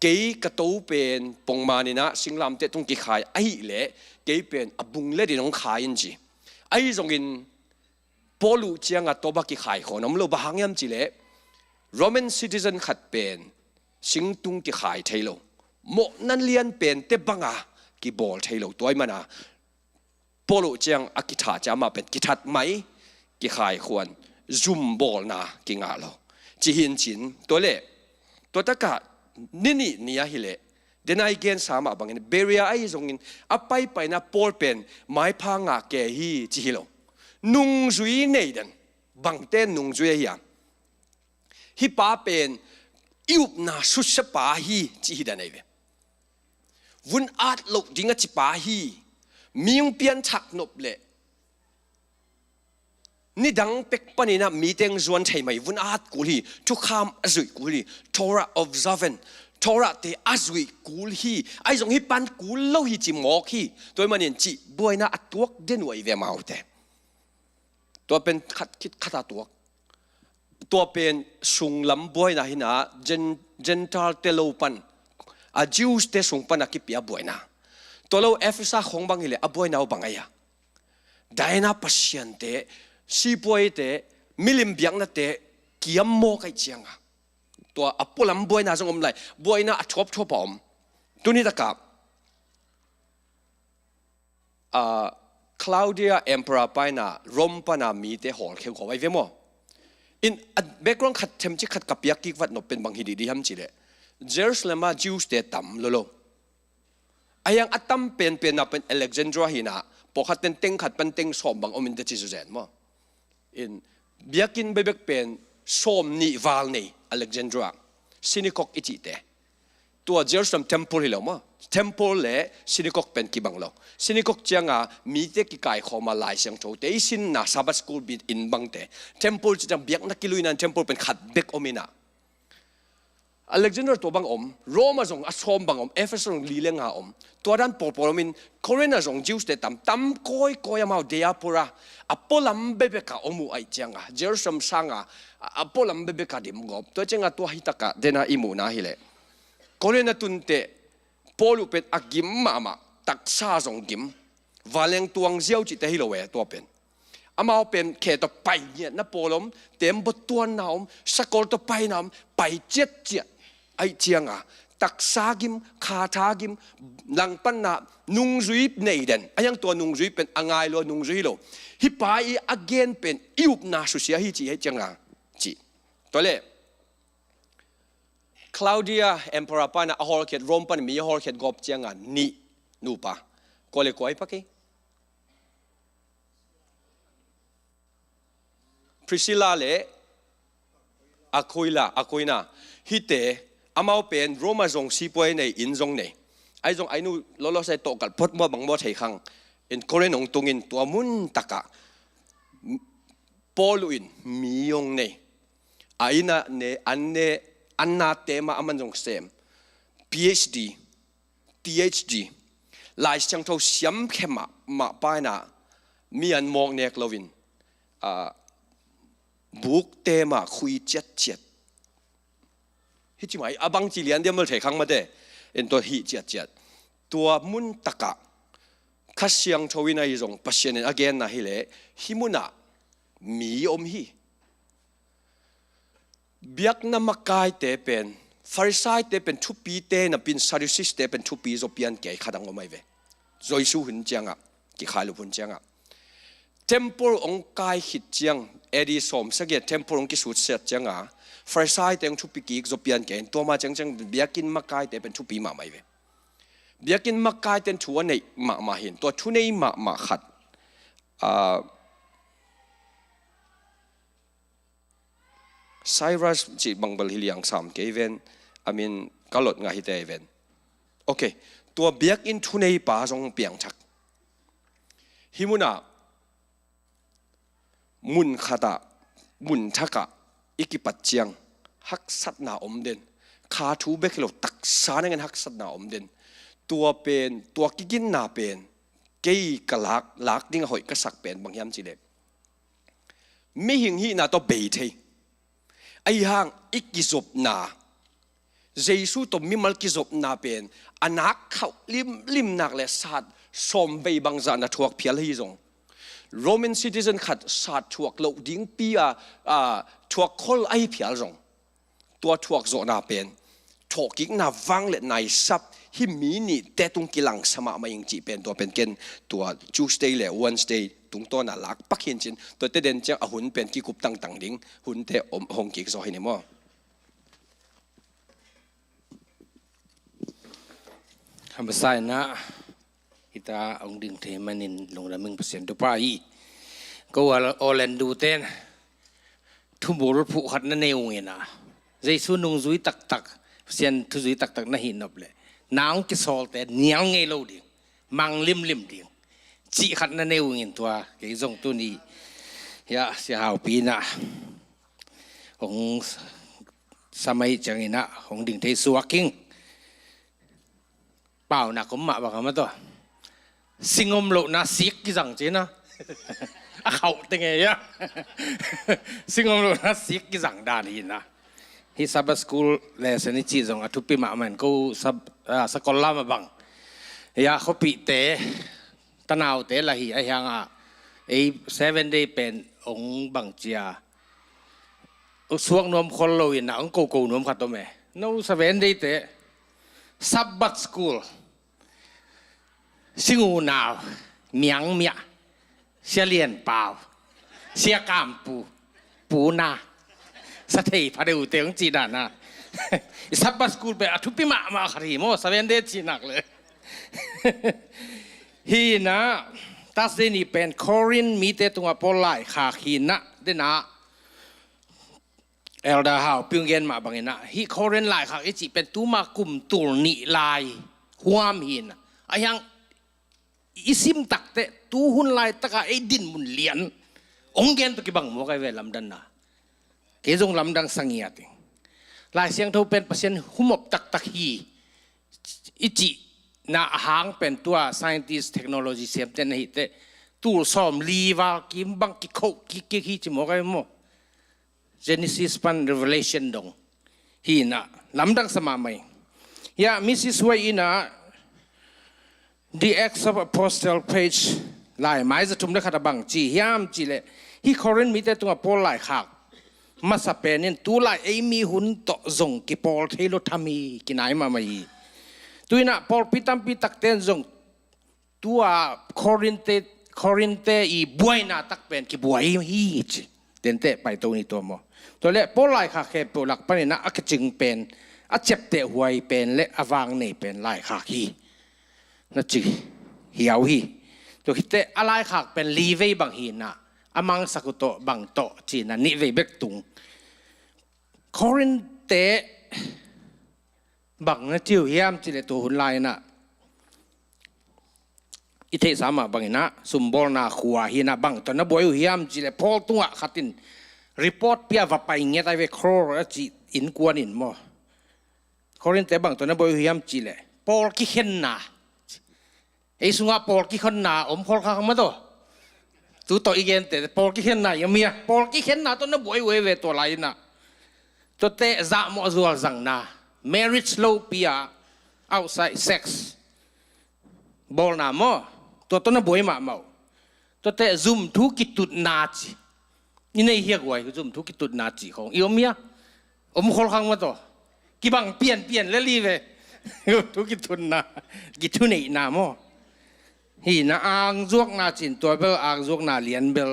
ke ka to pen pongmanina singlam te tung ki khai ai le ke pen abung le dinong khai in ji ai zong in polu chiang a to ba ki khai khonom lo ba hangyam chi le Roman citizen khat pen sing tung ki khai thailo mo nan lian pen te banga ki bol thailo toy mana polu chiang akitha chama pen ki that mai ki khai khwan zoom bol na ki nga lo chi hin chin to le to taka nini nia hile denai gen sama bangin Berea ai zongin apai pai na Paul pen mai pha nga ke hi chi hilo nung zui nei dan bang ten nung zui hi hi pa pen iup na su se pa hi chi hi da nei ve vun at lo dinga chi pa hi miung pian thak nop le ni dang pek panina meeting zuan thai mai vun at kuli thu kham azui kuli Torah observant Torah te azui kul hi ai zong hi pan kul lo hi chi mok hi toy manin chi boina atuak den wai ve maute to pen khat kit khata tuak to pen sung lam boina hina gentle telopan a Jews te sung pan akipia boina to lo Ephesus khong bang hile a boina o bangaya daina pasien te si poi te milim biang na te กียมโมกไอเจียงอ่ะตัวอปุลัมบวยน่าสงมไหลบวยน่าชอบปอมตัวนี้ตะกับคลาวเดียเอ็มปราไปน่ะรมปนามีเตหอลเข้าขอไว้เวมอินแบ็กกราวด์ขัดเทมจิขัดกับยักกิวัดนบเป็นบางฮิดีดีฮัมจิเลเยรูซาเล็มจิวส์เตตัมโลโลไอ้ยังอัตตัมเป็นนับเป็นอเล็กซานดราฮินะพอขัดเต็งขัดเป็นเต็งสอมบางอมินเดจิสุเซนมั้งอินยักกินเบเบกเป็นสอมนิวาลนี่อเล็กซานดราซินิคอกอิจิเตตัวเยรูซาเล็มเทมเพลฮิโลมั้งเทมเพลเล่ซินิคอกเป็นกี่บังโลซินิคอกจังอ่ะมีเด็กกี่ไก่ขอมาลายเสียงโจเตอิสินนะซาบัสกูลบินอินบังเตเทมเพลจะเบียกนักกิลุยนันเทมเพลเป็นขัดเบกอมินะอเล็กซานดราตัวบังอมโรมาส่งอัสโซมบังอมเอเฟซัสส่งลีเลงาอมตัวด้านปอปอมินโคเรน่าส่งจิวส์เตตัมก้อยมาเดียปุระอพอลัมเบเบกาอมูไอจังอ่ะเยรูซาเล็มสังอ่ะอพอลัมเบเบกาดิมกอบตัวจังอ่ะตัวฮิตากะเดน่าอิมูนาฮิเลโคเรน่าตุนเตพอลูเป็นอากิมมาตักซาส่งกิมวาเลงตวงเจียวจิตฮิโลเวตัวเป็นอามาเป็นแค่ตัวไปเนี่ยนับโปลมเต็มบตัวน้ำสกอลตัวไปน้ำไปเจ็ดไอเจียงอ่ะตักซากิมคาทากิมหลังปันนานุงจุยในเด่นไอยังตัวนุงจุยเป็นอ่างไงโลนุงจุยโลฮิปายอเกนเป็นอิวบนาสุเสียฮิจีให้เจียงอ่ะจีตัวเล่คลาวเดียเอ็มปราปานะฮอลเขตโรมปันมีฮอลเขตกอบเจียงอ่ะนี่นูปะก็เลยก้อยปะกี้พริซิลาเล่อาคุยนาฮิเตอามาเป็นโรมาจงซีป่วยในอินจงในไอจงไอนูล้อใส่โตกัดพดมัวบังมัวไทยขังอินโคเรนงตุงินตัวมุนตะกะปอลุอินมียงในไอน่ะเนอันนาเตมาอามันจงเซม PhD THD ลายช่างเท่าเสียมเข้มมาป้ายน่ะมีอันมองเนกลวินบุกเตมาคุยเจ็ดฮิจิไหมอาบังจีเลียนเดียมเถขังมาเดเอ็นตัวฮิเจ็ดตัวมุนตะกะข้าเสียงชวินัยจงปัสเชนagainนะฮิเลฮิมุนะมีฮิเบียกนามกายเตเป็นฟาริสัยเตเป็นทุปีเตนะเป็นซาดิสิสเตเป็นทุปีโจเปียนเกยขัดงอไม่เวโจยสูหุ่นจังอ่ะกี่ขายลูกหุ่นจังอ่ะเทมเพลองกายหิดจังเอดีสมสักเทมเพลองกิสุดเสียจังอ่ะฟาริสัยเตงทุปีกิโจเปียนเกยตัวมาจังเบียกินมากายเตเป็นทุปีมาไม่เวเบียกินมากายเตนชัวในมาเห็นตัวชัวในมาขัดไซรัสจีบังเบลฮิลียงสามเกเวนอามินกลดงาฮิเตเวนโอเคตัวเบียกอินทุนในป่าทรงเปียงชักฮิมุนามุนขดามุนทักะอิกิปัจเจียงฮักสัตนาอมเดนคาทูเบกโลตักสานเงินฮักสัตนาอมเดนตัวเป็นตัวกินนาเป็นเกยกะลักดิ้งหอยกระสักเป็นบางยามจีเล็ไม่หิงฮีนาตัวเบยเทไอ้ห่างอิกิจบนาเยซูตัวมิมัลกิจบนาเป็นอนักเขาลิมนักและสัตว์สมเบบางจานะทวกเพียรฮิจงโรมันซิติเซนขัดสัตว์ทวกโลดิ้งปีทวกคนไอเพียรจงตัวทวกโจนาเป็นทวกิกนาวังและนายซับฮิมีนี่แต่ตุงกิลังสมามายังจีเป็นตัวเป็นเกนตัวจูสเตย์และวันสเตย์ตุงตัวน่ารักปักเห็นจินตัวเตเดนเจ้าหุ่นเป็นกิกุบตั้งดิ้งหุ่นเตอมหงกิกโซให้เนี่ยมั้งทำภาษาหน้าฮิตาองดึงเทมันนินลงละมึงเปอร์เซ็นต์ตัวป้ายก็ว่าโอเลนดูเต้นทุ่มบุรุษผู้ขัดนั่นเองเงี้ยนะใจสุนุงจุยตักเสียนทุจุยตักน่าหินนับเลยน้องจะสอลแต่เหนียวไงเราดิ่งมังลิมดิ่งจีขัดนั่นเองเงี้ยตัวเกี่ยงตัวนี้ยาเสียหาวปีน่ะของสมัยจังงี้นะของดึงเทสวากิ้งเปล่านะผมมาบอกมาตัวสิงห์โลนะสิกกี่สังเจนะเขาเป็นไงยะสิงห์โลนะสิกกี่สังดานีนะฮิซับสกูลเลสนิจิจงอทุปิมามันกูสกอลลามาบังยาเขาปีเตะตะนาวเตะละหีไอ้ยังอ่ะไอ้7 day เป็นองบังเจีย สวงนวมคนเราอินะองโกโกนวมขัดตัวแม่นู้สเวนได้เตะซับบัตสคูลสิงูนาวเมียงเมียเสียเลียนเปล่าเสียกามปูนาสเตย์พาเดอุเตงจีดานะซับบัตสคูลไปทุพิมาขรีโมสเวนได้จีนักเลยฮีนะตัดสินเป็นคอรินมีเตตัวปอลไลขาขีนะเดนะเอลดาฮาวพิงเกนมาบางเงินะฮีคอรินไลขาอีจีเป็นตัวมากุมตุลนิไลหัวมีนะอายังอิซิมตักเตตูหุ่นไลตะกะไอดินมุนเลียนองเกนตุกิบังโมกไอเวลำดันนะเกจงลำดังสังเงียติลายเสียงเท่าเป็นเปอร์เซ็นต์หุมบตักฮีอิจิน่าหางเป็นตัว scientist technology เสียมเต็นหิเตตัวสอมลีวากิมบังกิโคกิฮิจิโมกไอโม Genesis ปัน Revelation ดงฮีน่ะลำดังสมาไม่ยามิสซิสไวอินะ The Acts of Apostle page ลายไม้จะทุ่มได้ขัดบังจียามจีเลยฮีคอรินมีแต่ตัวพอลลายขากมาสเปนินตัวลายเอมีหุ่นโตจงกิปอลเทโลทามีกินไหนมาไม่ตัวน่ะพอลพิตัมพิตักเตนจงตัวคอรินเตอีบวยน่ะตักเป็นกิบวยฮีจิเต็นเตไปตัวนี้ตัวมอตัวเล่พอลลายขากแค่ตัวหลักปนินะอักจึงเป็นอัจเจ็บเตหวยเป็นและอวางนี่เป็นลายขากฮีนั่นจีเหี่ยวฮีตัวคิดเตอะไรขากเป็นลีเวบังฮีน่ะอามังสกุโตบังโตจีน่ะนิเวเบกตุงคอรินเตบังนะจิวเฮียมจิเลตัวหุ่นลายน่ะอิเทสามาบังนะสุมบอลนาขัวฮีน่ะบังตอนนั้นบอยเฮียมจิเลพอลตัวขัดินรีพอร์ตเปียว่าไปเงี้ยไอเวครอร์จีอินกวนอินมอคอรินเตบังตอนนั้นบอยเฮียมจิเลพอลกิเข็นน่ะไอ้สุงาพอลกิขันน่ะอมพอลข้างมาตัวตัวต่ออีกเงี้ยแต่พอลกิเข็นน่ะยังมีพอลกิเข็นน่ะตอนนั้นบอยเวตัวไรน่ะตัวเตะจะมอซัวจังน่ะmarriage law pia outside sex bol na mo to na boy ma mau to te zoom thu kitut na chi ni nei hiak wai zoom thu kitut na chi khong iomia khol khang ma to ki bang pian le li ve thu kitut na kitu nei na mo hi na ang zuak na chin to bel ang zuak na lian bel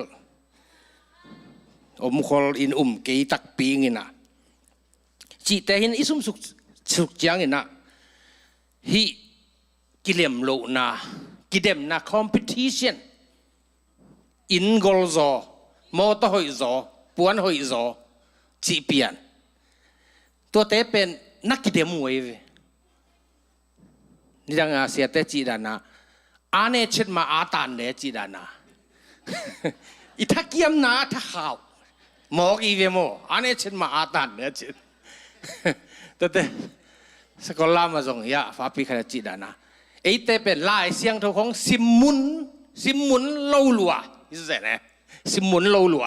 khol in ke tak pi ngina chỉ thể hiện isum suk chiang ina hi kilem lo na kidem na competition in gol zo mo to hoi zo puan hoi zo chỉ pian to te pen nak kidem moi ve ni dang a sia te chi dana ane chet ma atan le chi dana itakiam na tha khao mo ki ve mo ane chet ma atan le chiแต่สกอลามาส่งยาฟ้าปีขนาดจีดานะไอ้แต่เป็นลายเสียงเท่าของซิมมุนเล่าลัวนี่สิเนี่ยซิมมุนเล่าลัว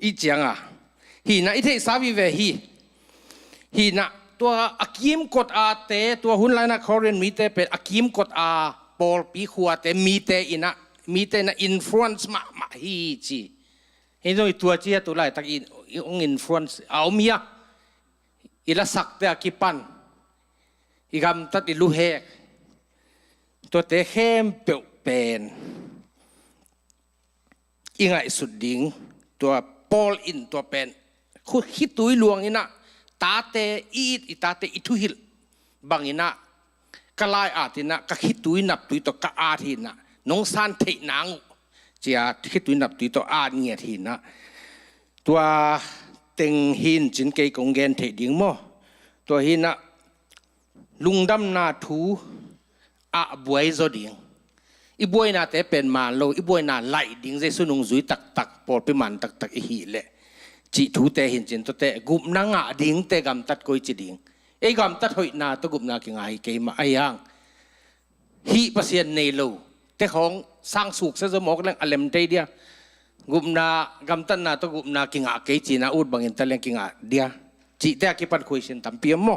อีเจียงอ่ะฮีนะไอ้เทสาวิเวฮีนะตัวอากิมกดอาเตตัวหุ่นไลนะคอเรนมีเตเป็นอากิมกดอาปอลปีขวาเตมีเตอินะมีเตนะอินฟลูเอนซ์มาฮีจีเห็นตัวเจียตัวไรตักอินฟลูเอนซ์เอาเมียอิละสักเตะกิปันอีกำตัดอิลูเฮกตัวเตะเข้มเปียวเป็นอีไงสุดดิ่งตัวปอลอินตัวเป็นคุดคิดตุยลวงอินะตาเตอีตาเตอิทุหิลบางอินะกลายอาทินะก็คิดตุยนับตุยตัวกอาทินะน้องสันเทนังเจียคิดตุยนับตุยตัวอาเงียทินะตัวเต็งหินจินเกยกงเกนเทดิ่งโมตัวหินนะลุงดำนาทูอาบวยโซดิ่งอีบวยนาแต่เป็นมาโลอีบวยนาไหลดิ่งใจสุนุงจุยตักปอดไปมันตักอีหีเละจิทูแต่หินจินตัวแต่กุมนางะดิ่งแต่กำตัดกุยจิดิ่งไอ้กำตัดหอยนาตัวกุมนากิงไอเกยมาไอ้ยังฮีเปอร์เซ็นต์ในโลแต่ของสร้างสุขเสมอกันอเลมเดียกุมนากำตันนาตัวกุมนากิงอาเกจีนาอุดบางอินตะเลงกิงอาเดียจีแต่กิปันคุยเช่นตั้มเปียมโม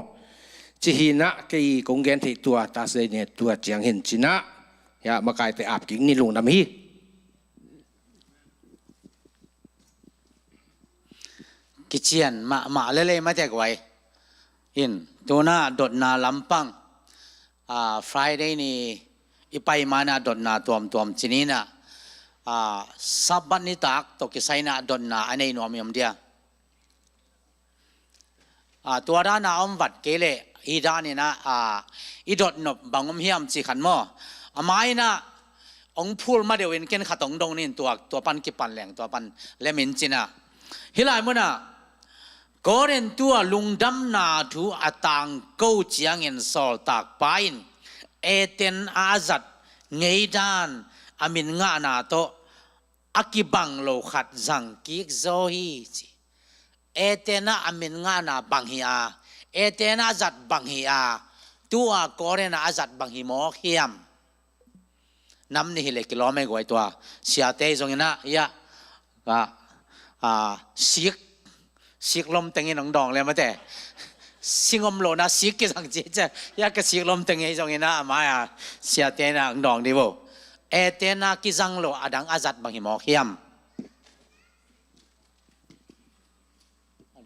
จีหินะกีกงเกนที่ตัวตาเสเนี่ยตัวเจียงเห็นจีนะอย่ามากายแต่อาบกิงนี่ลุงน้ำฮี กิเชียนมาเล่ๆมาแจกไว้อินตัวน่าดดนาลำปังFriday นี่อีไปมานาดดนาตัวมจีนี่นะสับบันนี่ตักตกิไซนาดดนาอันนี้นวมยมเดียตัวด้านนาอมวัดเกเลอีด้านนี่นะอีดดนบบางอมเฮียมจีขันโมไม้นะองพูลมาเดียวเองเกินขัดตรงนี่ตัวปันกิปันแหลงตัวปันเลมินจีนะฮิลายมุนะก็เรนตัวลุงดำนาทูอัตังกูเจียงเงินสอลตากไปเอเตนอาจัดเงยดานอามินงานาโตอากิบังโลขัดจังกิกโซฮีจีเอเตนะอามินงานาบังฮีอาเอเตนะจัดบังฮีอาตัวก็เรนอาจัดบังฮีโมเฮียมน้ำนี่เล็กกิโลไม่กว่าตัวเสียเตยตรงนี้นะยะสิกลมเต็งน้องดองเลยมาแต่สิงอมโลนะสิกกี่สังเจจะยากสิกลมเต็งตรงนี้นะมาเสียเตนะน้องดองดีบ่เอเตนะกิจังโลอดังอาจัดบางหิมอเขียม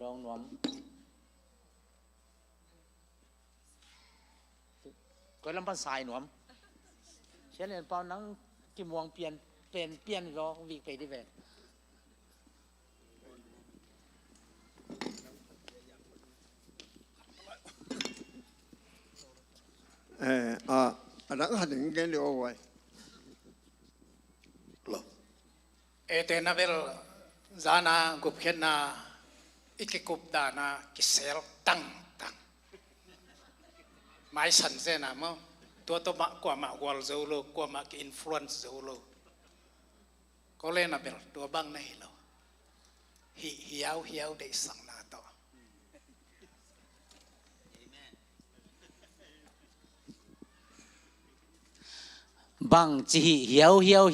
ดองนวมก็ลำพันสายนวมเช่นเรียนเปล่านังกิมวงเปลี่ยนรอวิ่งไปดิเวอันนั้นหันถึงกันเดียวไว้เอเตนาเวลจานากุบเข็นนาอิกิกุบดานากิเซลตังไม่สันเซนะมั้งตัวมากว่ามากวอลเซลโลกว่ามาอินฟลูเอนซ์เซลโลก็เล่นนะเบลตัวบังในเราเหี่ยวได้สั่งนาต่อบังจีเหี่ยว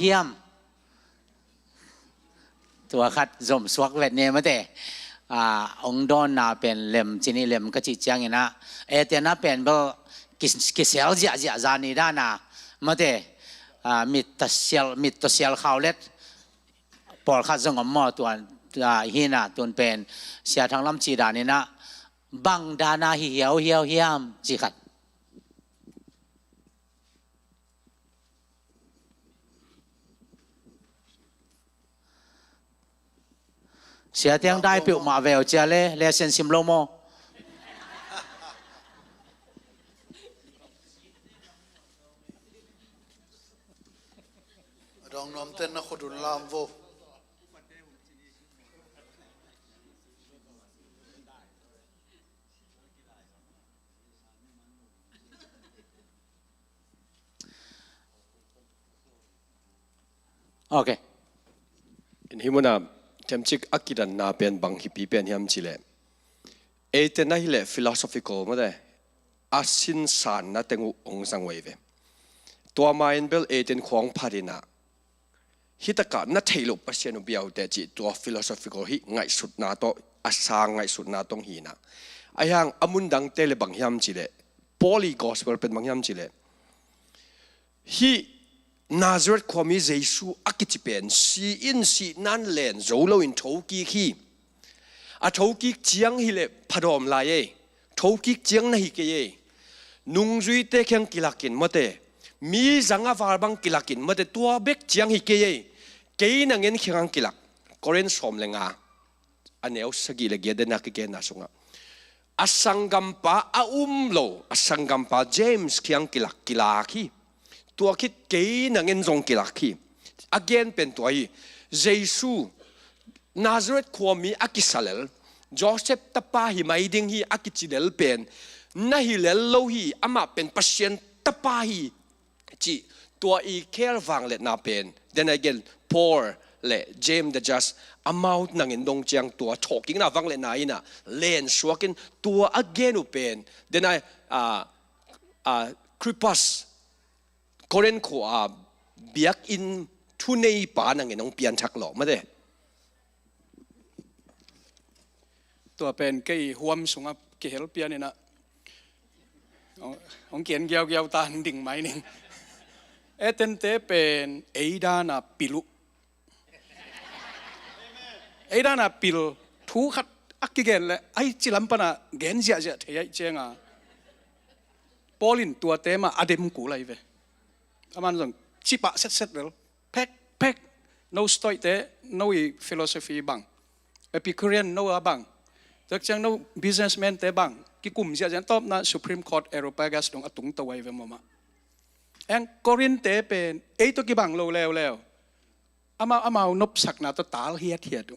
ตัวขัดจมสวกเวทเนี่ยมาแต่องดอนนาเป็นเล่มจีนี่เล่มก็จีจังนะเอเตน่าเป็นบ่กิเซลจีจานี่ด้านามาแต่มิตรเซลข่าวเล็ดปอลขัดจงอมอตัวฮีน่ะตัวเป็นเสียทางลำจีดานี่นะบังดานาเหี่ยวจีขัดเสียเตียงได้ปิวมาเวลเจเล่เซนซิมโลโมดองนมเต้นนะคนดุนลามโวโอเคอินฮิมุนาเทมชิกอักิดันนาเป็นบังฮิปีเป็นฮิมจิเลเอเตน่าฮิเลฟิโลโซฟิโกมาได้อาสินสานนาเตงูองสังเวเวตัวมาอินเบลเอเตนของพารินาฮิตกะนัทเทลุปัสเซนุเบียวเตจิตัวฟิโลโซฟิโกฮิไงสุดนาโตอาสางไงสุดนาตงฮีนาไอฮังอามุนดังเตเลบังฮิมจิเลโพลีกอสเปลเป็นบังฮิมจิเลฮินาซาเรตความมีเยซูอักิจิเป็นสีอินสีนั่นเลนโจโลอินทูกิคีอาทูกิเจียงฮิเลพดอมลายทูกิเจียงนะฮิเกยนุงจุยเตเคียงกิลักินมาเตมีจังอาฟาร์บังกิลักินมาเตตัวเบกเจียงฮิเกยเกยนังเงินเคียงกิลักก็เรนสมเลงาอันนี้เอาสกิเลเกเดนักเกนาสุงะอาสังกัมปะอาโลอาสังกัมปะเจมส์เคียงกิลักกิลาคีตัวคิดเกยนังเงินจงกิลักขี้ again เป็นตัวอีเยซูนาซาเรตความมีอากิสเลลโจเซฟตาปาหิไม่ดิ้งฮีอากิจิเลลเป็นนาฮิเลลโลฮีอามาเป็นพัชเชนตาปาฮีจีตัวอีเคลฟังเลนาเป็น then again Paul เลเจมส์เดจัสอามาอุดนังเงินดงเจียงตัวชอกิงนาฟังเลนาอินะเลนสวกินตัว again อุเป็น thenคริปัสก็เรนขวาเบียกอินทุนในป่านังเงินน้องเปลี่ยนชักหลอกมาเด้ตัวเป็นเกี่ยหัวมสุงบเกี่ยเปียนี่นะของเกียนเกี่ยวตาดิ่งไม้หนึ่งเอเตนเตเป็นเอดานาปิลุเอดานาปิลทูขัด อักกิเกนเลยไอ้จิลัมปนะเกนเสียเทียเจงอ่ะปอลินตัวเต็มอ่ะอเดมกูเลยเว้ยอามันส่งชิปะเซ็ตเลยแพ็ค no story เต no philosophy บัง Epicurean no บังจากจัง no businessman เตบังกิกุมเสียจังตอบนะ Supreme Court Areopagus ตรงอตุงตัวไว้เว้ยมาเอ็งโครินเตเป็นไอ้ตัวกี่บังโลแล้วอามาวนบสักนาตัวตาเฮียดู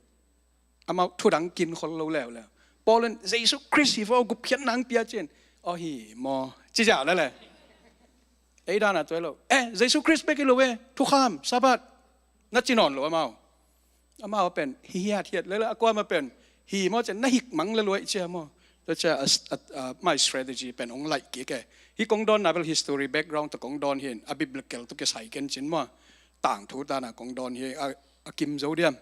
อามาทุดังกินคนโลแล้วปอลันเยซูคริสต์ที่ว่ากูเพี้ยนนังเปียเจนอ๋อฮีมอจีจ่าแล้วแหละไอ้ด้านน่ะตัวเราเยซูคริสต์ไปกิโลเวทุกข้ามซาบัดนัดจีนอนหรืออามาเป็นเฮียแล้วก็มาเป็นฮีมอจะน่าหิกมังเลยรวยเจ้ามอแล้วจะmy strategy เป็นองค์ไหลกี่แกฮีกงดอนน่ะเป็น history background แต่กงดอนเห็นอบิบเลกเกลตุกใส่กันจินมอต่างทุกด้านน่ะกงดอนเฮอากิมโจเดียม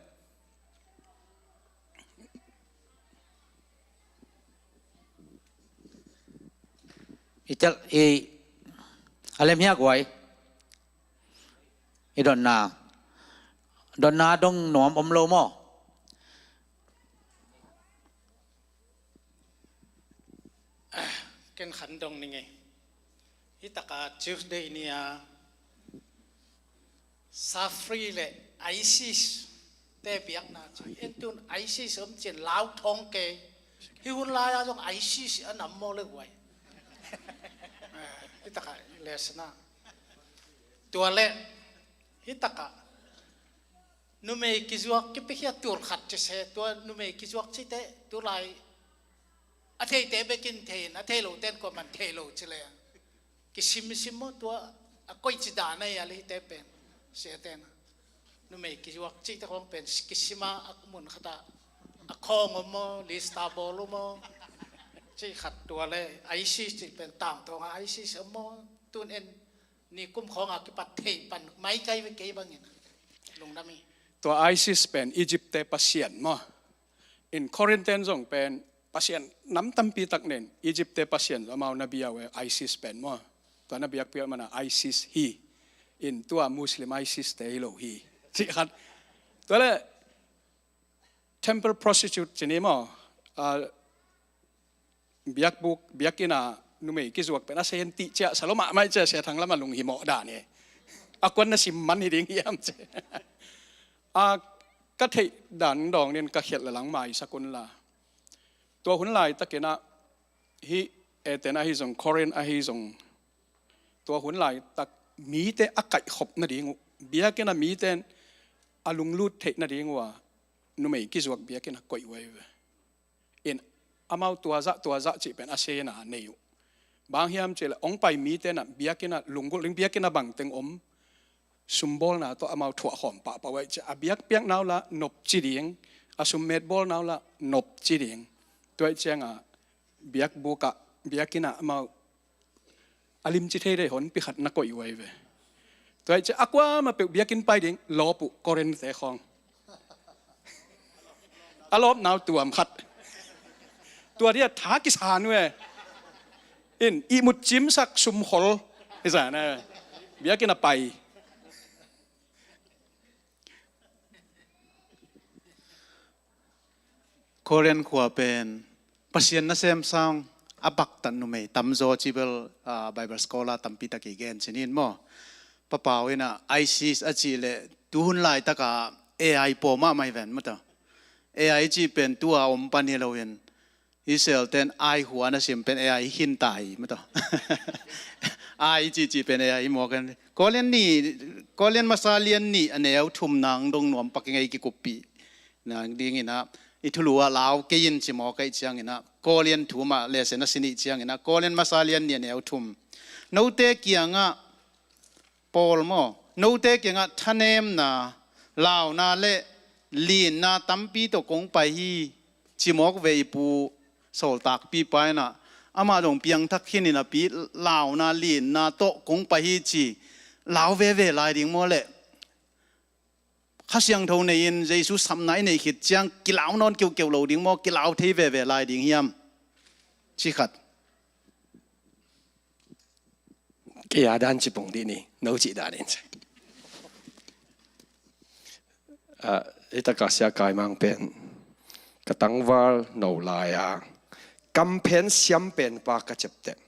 อะไรเมียกไว้ดอนนาดงหนอมอมโลมอเกันขันดงนี่ไงฮิตากาจิวส์เดย์เนี่ยซาฟรีเลยไอซิสเตเปียกนะเอ็นตุนไอซิสผมเจนลาวทองเกฮิหุ่นลายอาจงไอซิสอันนั้นโมเลกไว้ฮิตากาเลสนะตัวเล่ฮิตากานุเมกิจวักกิเปียตัวขัดจะเสตัวนุเมกิจวักใช่เตตัวลายอาเทเตเบกินเทนอาเทโลเต้นก็มันเทโลเฉลยกิซิมตัวก้อยจิดาในอะไรเตเป็นเสียเต้นนุเมกิจวักจิตของเป็นกิซิมาอักมุนขตาอักคองมอลิสตาบอลมอจิขัดตัวเลยไอซิสเป็นต่างตัวไอซิสมอตุนเอ็นนี่กุ้มของอากิปัตเทปันไม้ไกลไปเก็บบางอย่างลงน้ำมีตัวไอซิสเป็นอียิปต์เตปัสเซียนมออินคอรินเทนส่งเป็นปัสเซียนน้ำตั้มปีตักเนนอียิปต์เตปัสเซียนเอามาหน้าบีเอาไว้ไอซิสเป็นมอตัวหน้าบีอักเปียมันไอซิสฮีอินตัวมุสลิมไอซิสเตฮิโลฮีสิครับตัวละ temple prostitute จีนี่มอบียกกินานุเมกิจวักเป็นอาเซียนติเจ้าสโลมาไม่เจ้าเสียทางละมันลงหิมะด่าเนี่ยอากวนน่ะสิมันนี่ดิ้งเยี่ยมเจ้ก็ที่ด่านดองเนี่ยก็เขียนหลังใหม่สกุลละตัวหุ่นลายตะเกียนะฮีแต่น่ะฮีส่งคอเรนอะฮีส่งตัวหุ่นลายตะมีแต่อากาศขบน่ะดิ้งเบียกินามีแต่อาลุงลูดเทน่ะดิ้งว่านุเมกิจวักเบียกินาก่อยไว้เอ็นอามาตัวจะจีเป็นอาเซียนเนียวบางยามเจลองไปมีแต่น่ะเบียกินาลุงก็ลิงเบียกินาบังเต็งซุมบอลน่ะตัวอามาถั่วหอมปะปะไว้จะเบียกเปียกน่าละนบจีเดียงอาซุมเม็ดบอลน่าละนบจีเดียงตัวเจ้าเบียกบุกะเบียกินาอามาอลิมจิเทได้หนปิขัดนักก่อยไว้เว้ตัวเจ้าอักว่ามาเปียกเบียกินไปเดียงล้อปุกอเรนเสคองอารมณ์น่าตัวมขัดตัวที่ท้ากิสานเว้อินอีมุดจิมสักซุมขลไอ้สารนะเบียกินาไปโคเรียนขวเป็นปัสยันนัสเซมซองอับักตันนุเมตัมโซจิเบลไบเบิลสกอลาตัมปีตะกี้เกนชนิดมั้งปะเปล่าเองนะไอซิสอจิเลดูหุ่นลายตะกาเอไอโปมาไม่เว้นมั้งต่อเอไอจีเป็นตัวอมปันเฮโลเวนอิสราเอลเต็นไอหัวนั่นสิเป็นเอไอหินตายมั้งต่อไอจีเป็นเอไอหมอกันก็เล่นมาซาเลียนนี่อันเนี้ยทุ่มนางดงหนวมปักยังไงกี่กุปีนางดีงี้นะอิทุลัวลาวเกยินชิมอไกเชียงอินะโกเลียนถูมาเลเซนสินิเชียงอินะโกเลียนมาซาเลียนเนี่ยเอาทุ่มโนเตกียงะปอลโมโนเตกียงะทะเนมนาลาวนาเลลีนนาตัมปีโตกงไปฮีชิมอกเวปูโซลตักปีไปนะอามาดงเปียงทักขินินะปีลาวนาลีนนาโตกงไปฮีจีลาวเวลายดิ่งโมเลข้าเสียงเท่าในยินเยซูสำไหนในขิดจังกิลาวนอนเกี่ยวเหลาดิ่งโมกิลาวเทเวลายดิ่งเฮียมชิขัดกี่อาดันจิปงดีนี่โนจิดานินส์อิตากาเซียกายมังเป็น กตังวาลโนลายากำเพนเสียมเป็นปากกระเจ็บเต็ม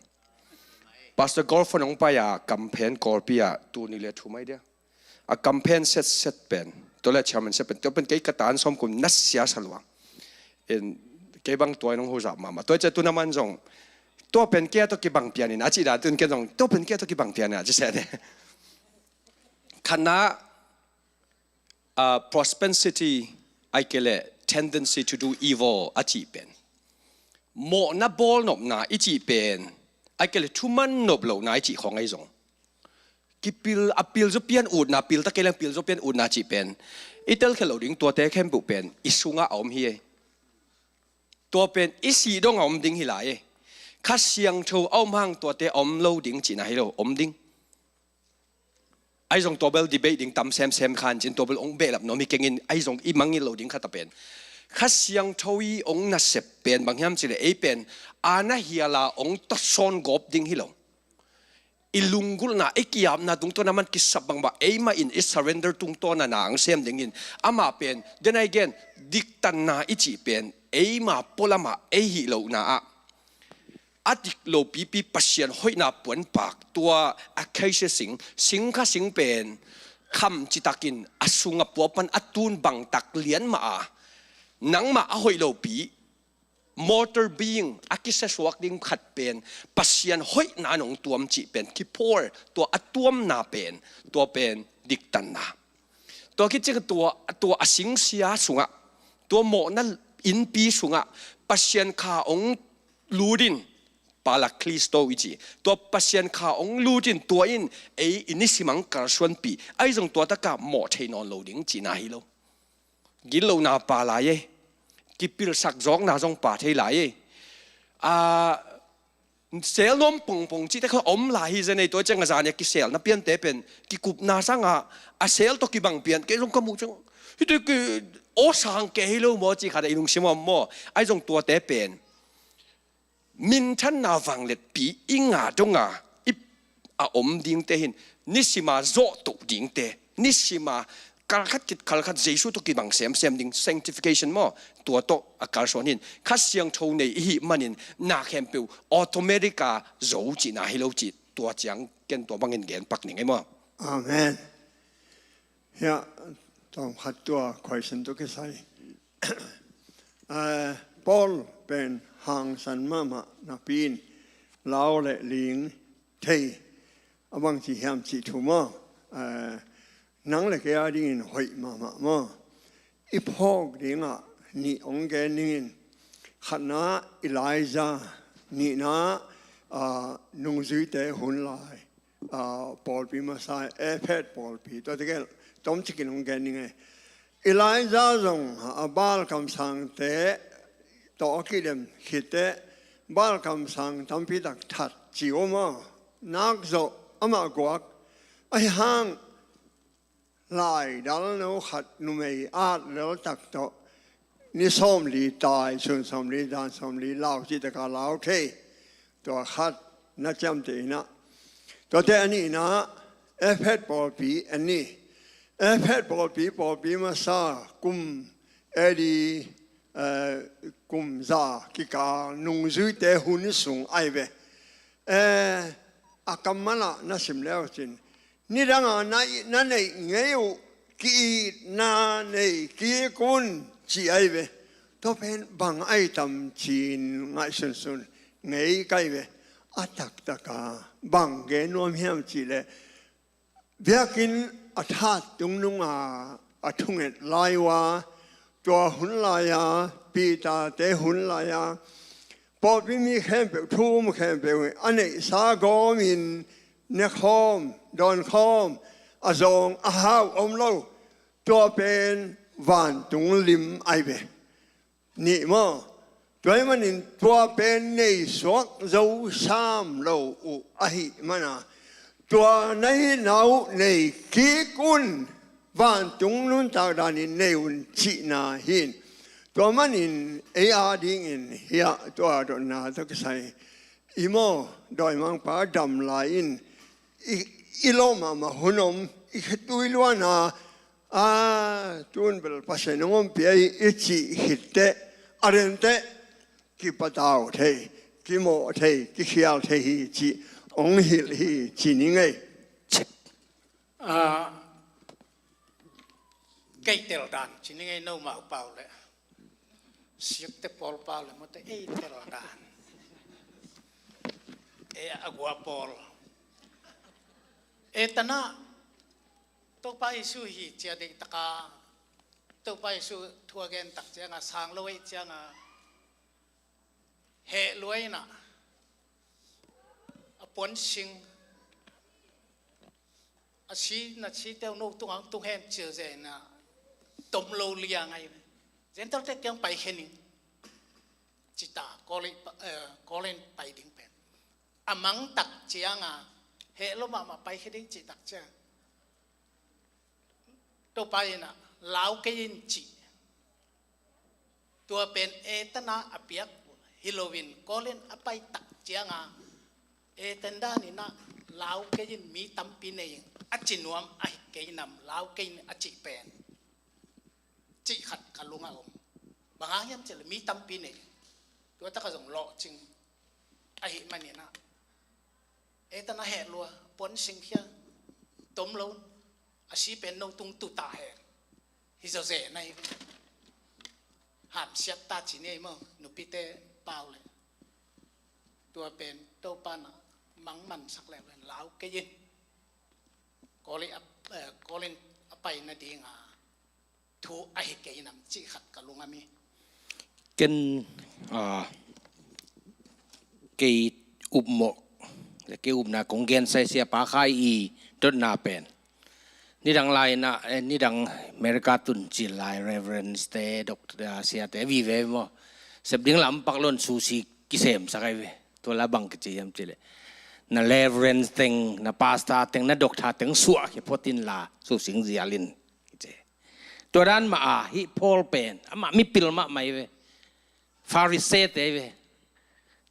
ปัสกอลฟนองไปกำเพนกอลปีตูนี่เลยถูกไหมเดียวกำเพนเซตเป็นตัวเล็กชามันเซตเป็นตัวเป็นเกี่ยกตานสมกุลนัสเสียสลวงเอ็นเกี่ยบางตัวน้องหูจับมาตัวจะตัวน้ำมันจงตัวเป็นเกี่ยตัวกี่บางเปียนี่อาจิดาตุนเกี่ยตรงตัวเป็นเกี่ยตัวกี่บางเปียนี่จะเสร็จเนี่ยคณะpropensity ไอเกล tendency to do evil อาจีเป็นโมนับบอลนบนาอิจีเป็นไอเกลทุมันนบเหล่านาอิจีของไอซงกิปิลอปิลจะเปลี่ยนอุดนาปิลตะเกลังปิลจะเปลี่ยนอุดนาจีเป็นอิตาลเคลดิ้งตัวเตะเข้มบุเป็นอิสุงะอมเฮียตัวเป็นอิสีดงอมดิ้งฮิลายข้าเสียงโชว์อมหังตัวเตะอมโลดิ้งจีน่าฮิโลอมดิ้งไอ้ทรงตัวเบลดีเบตดิ้งตำเซมขันจินตัวเบลองเบลแบบน้องมีเก่งไอ้ทรงอีมังอิโลดิ้งขัดตะเป็นข้าเสียงโชว์องน่าเสพเป็นบางอย่างสิเลยไอ้เป็นอาณาเฮียลาองตัดซอนกบดิ้งฮิโลอิลุงกุลน่ะไอ้กิยามน่ะตรงตัวนั้นมันกิสับบางบ่าไอ้มาอินอิสเรนเดอร์ตรงตัวน่ะนางเซมดิ้งอินอามาเป็นเดนไอเกนดิกตันน่ะอิจิเป็นไอ้มาพลมาไอ้ฮิโลน่ะอดิกโลปีปัสเซียนห้อยนาปวนปากตัวอาเคเชสิงข้าสิงเป็นคำจิตากินอสุงปัวปันอตูนบังตักเลียนมาหนังมาห้อยโลปีมอเตอร์บีงอากิเซสวักดิ้งขัดเป็นปัสเซียนห้อยนาหนงตัวมจิเป็นคิพอร์ตัวอตัวมนาเป็นตัวเป็นดิกตันนาตัวคิดจะตัวอสิงเสียสุงะตัวโมนั่นอินปีสุงะปัสเซียนขาองลูดินปาลักคริสโตวิจิตัวปัสเซียนขาองลูจินตัวอินิสิมังกาชวนปีไอ้ตรงตัวตะกะหมอเทนอนโลดิ้งจีน่าฮิโลกินโลนาปาลายกิปิลสักจองนาจงป่าเทลายเซลนมปงจีแต่เขาอมลายจะในตัวจังกะจานเนี่ยกิเซลนับเปลี่ยนเตเป็นกิกุบนาสังเซลตัวกิบังเปลี่ยนกิลงกมูจังที่ตัวกิโอสังเกฮิโลหมอจีขาดอิลุงชิมอมหมอไอ้ตรงตัวเตเป็นมินทันนาฟังเล็ดปีอิงจงอิอมดิ้งเตหินนิสิมาโจตุดิ้งเตนิสิมาการขัดกิจการขัดเจสุตุกิบังเซมดิ้ง sanctification มั่วตัวโตอาการส่วนหินขัดเสียงโชว์ในอิมันนินนาเข้มเปิวออโตเมติกาโจจีนาฮิโลจีตัวจังเกินตัวบังเงินเงินปักหนึ่งไอ้มั่วอาเมนเฮียต้องขัดตัวคอยสันตุกิไซปอลเป็นหางสันมานาปีนลาวและลิงเทยบางทีเห็นจิตุมานังเล็กยาดิ้งหอยมาอีพอกดิ้งนี่องเกนิ่งขณะอิไลซานี่นะนุ่งจุยเตหุ่นลายปอลปีมาใส่เพชปอลปีตัวเด็กต้มชิกินองเกนิ่งอิไลซาจงบาลคำสั่งเตต่อกิเลมคิดเตบาลคำสั่งทำพิทักษ์ทัดจิโอมานักโจอามากวักไอ้ห้างลายดัลโนขัดนุ่มอาดแล้วตักโตนิสมลีตายส่วนสมลีดานสมลีลาวจิตกาลาวเคตัวขัดนักจำเตนะตัวเตอันนี้นะเพชปอปีอันนี้เพชปอปีมาซากุมดีกุมซากิกานุ่งจุยเตหุนสูงไอเวอากัมมาละน่าสิมแล้วจินนี่ดังนั่นเองเงี้ยกีนั่นเองกีกุนจีไอเวตัวเป็นบางไอทำจีนง่ายสุนเงี้ยไกเวอัตักตะกาบางเกนวมเฮียมจีเลเบียกินอัฐาตุงนุงอัทุงเอ็ดลายวาตัวหุ่นลายปีตาเตหุ่นลายพอพี่มีแค่เปทุ่มแค่เปอันนี้สากอมินเนคอมดอนคอมอาจงอาหาวอมโลตัวเป็นวันตุงลิมไอเบนี่มั้งตัวมันนี่ตัวเป็นในสวกเจ้าสามโลอุอหิมันตัวในหนาวในกีกุนวันตุงนุนตาดานินในอุ่นจีนาหินตัวมันนี่ดิ้งเฮียตัวโดนนาตะกใส่อีโมดอยมังป้าดำลายอีโลมาหุ่นอีขตุยล้วนตุนเปลภาษาหนุ่มเปียอีจีหิตเต arente ki patao the ki mo the ki khial the hi chi ong hil hi chi ni ngai cây tel đàn chỉ nên ngay nâu mạo bao lệ siết te pol bao lệ một te tel đàn agua pol tana to pa isu hi chia de taka to pa isu thua gen tak chia nga sang loi chia nga he loi na apon sing asi na chi teo no tung ang tung hen chia ze na tom lo lia ngay zen tao te kyang pai khening chita kolen pai ding pen amang tak chia nga he lo ma pai khening chi tak chia to pai na lao ke yin chi tua pen etana apiak Halloween kolen apai tak chia nga etenda ni na lao ke yin mi tampi nei achinuam ai ke nam lao ke achi pen chị khát cả luôn à ông bằng áng em chỉ là mi tâm pin này tôi ta có dùng lọ chừng ai mà nhỉ na ấy ta nó hẹn luôn bốn sinh kia tóm lâu à xí bên nông tung tụ tả hẹn thì giờ rẻ này hàm xét ta chỉ này mà nụ pite baoเลยตัวเป็นโตปันมังมันสักแล้วเลยล้าวcái gì có lênไปนะดีงาthu ai cái nằm chỉ khát cả luôn ami ken cái mộ là cái na công gen sai sia pa khai i tot na pen ni dang lai na ni dang America tun chi lai reverend ste doctor sia te vi ve mo sep ding lam pak lon su si ki sem sa kai ve to la bang ki yam chi le na reverend teng na pastor teng na doctor teng suwa ki potin la su sing zialinตัวด้านมาฮิพอลเป็นมามีปิลมาไม่เว้ฟาริเซตเว้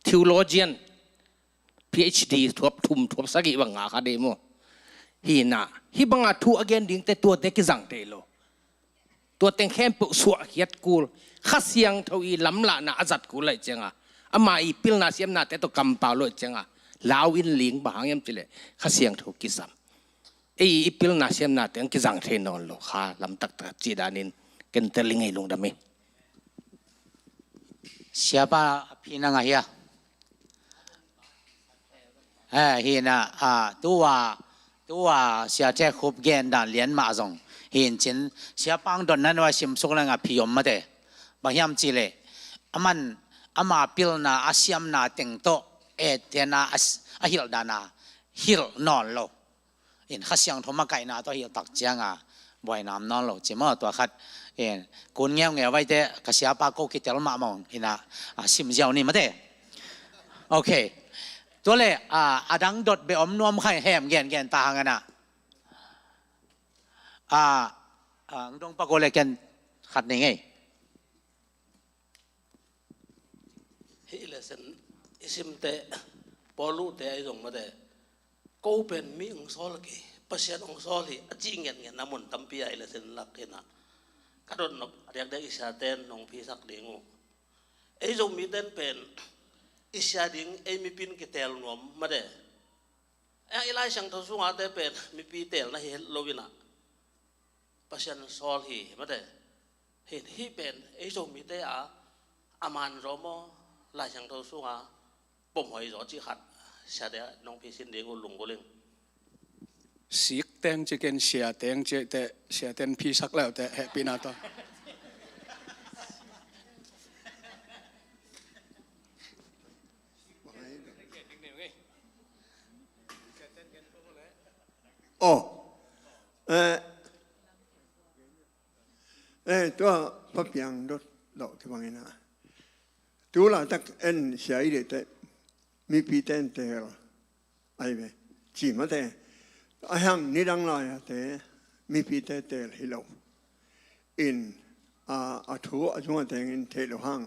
ทิวโลเจียน PhD ทบทุ่มทบสักอีบังอาคาเดโมฮีน่ะฮิบังอาทูอเกนดิ้งแต่ตัวเด็กจังเตโลตัวเต็งเข้มปุสวะเฮียดกูลข้าเสียงทวีล้ำละน่ะอาจัดกูเลยจังอ่ะอามาอีปิลน่ะเสียมน่ะแต่ตัวกำเปล่าเลยจังอ่ะลาวินลิงบางยังจิเลยข้าเสียงทวีกิซัมอีพิลนาเซียมนาเตียงกิจังเทนอนโลค่ะลำตักจีดานินกันเตลิงให้ลงดำมิ siapa pinang ahia hina tua sia che khup gen dan lian ma zong hin chin sia pang don nan wa sim suk lang a phiom ma de ba hiam chi le aman ama pil na asiam na teng to tena a hil dana hil non lo in khasiang thoma kai na to hil tak chiang a boi nam non lo chi ma to khat kun ngeo ngeo vai te ka sia pa ko ki tel ma mong ina sim jiao ni ma de okay ตัวเลยดังดดไปอมนวมไข่แหมแกนตากันนะตรงปากโกเลยแกนขัดนี่ไง ฮิเลเซนอิสิมเตปอลูเตไอตรงมาเตกูเป็นมีองค์ซอลกี้ปัจจัยองค์ซอลที่จริงเงี้ยน้ำมันตั้มปีไอเลเซนลักเนะกระโดดนกเรียกได้อิสระเต้นนองพิสักเด้งไอตรงมีเต้นเป็นอิสระดิ้งไอมีปินกิเตลนวมมาเตไอไลช่างทศวรรษเตเป็นมีปีเตลนะเฮโลวินะปัจจัยซอลที่มาเตเห็นที่เป็นไอตรงมีเตอามันรอมลายช่างทศวรรษปุ่มหอยรอจีขัดเสียเดียน้องพี่สินเดียงลุงก็เล่ง สิกเต็งจะกินเสียเต็งจะแต่เสียเต็งพี่สักแล้วแต่แฮปปี้นาต่อตัวพระเพียงรถดอกที่ว่าไงนะตัวเราตักเสียอีเดตมีปีเต้นเตลไอ้เว้จีมาเตไอ้หังนี่ดังลอยเตมีปีเต้เตลฮิโลอินทัวช่วงเตงเทลหัง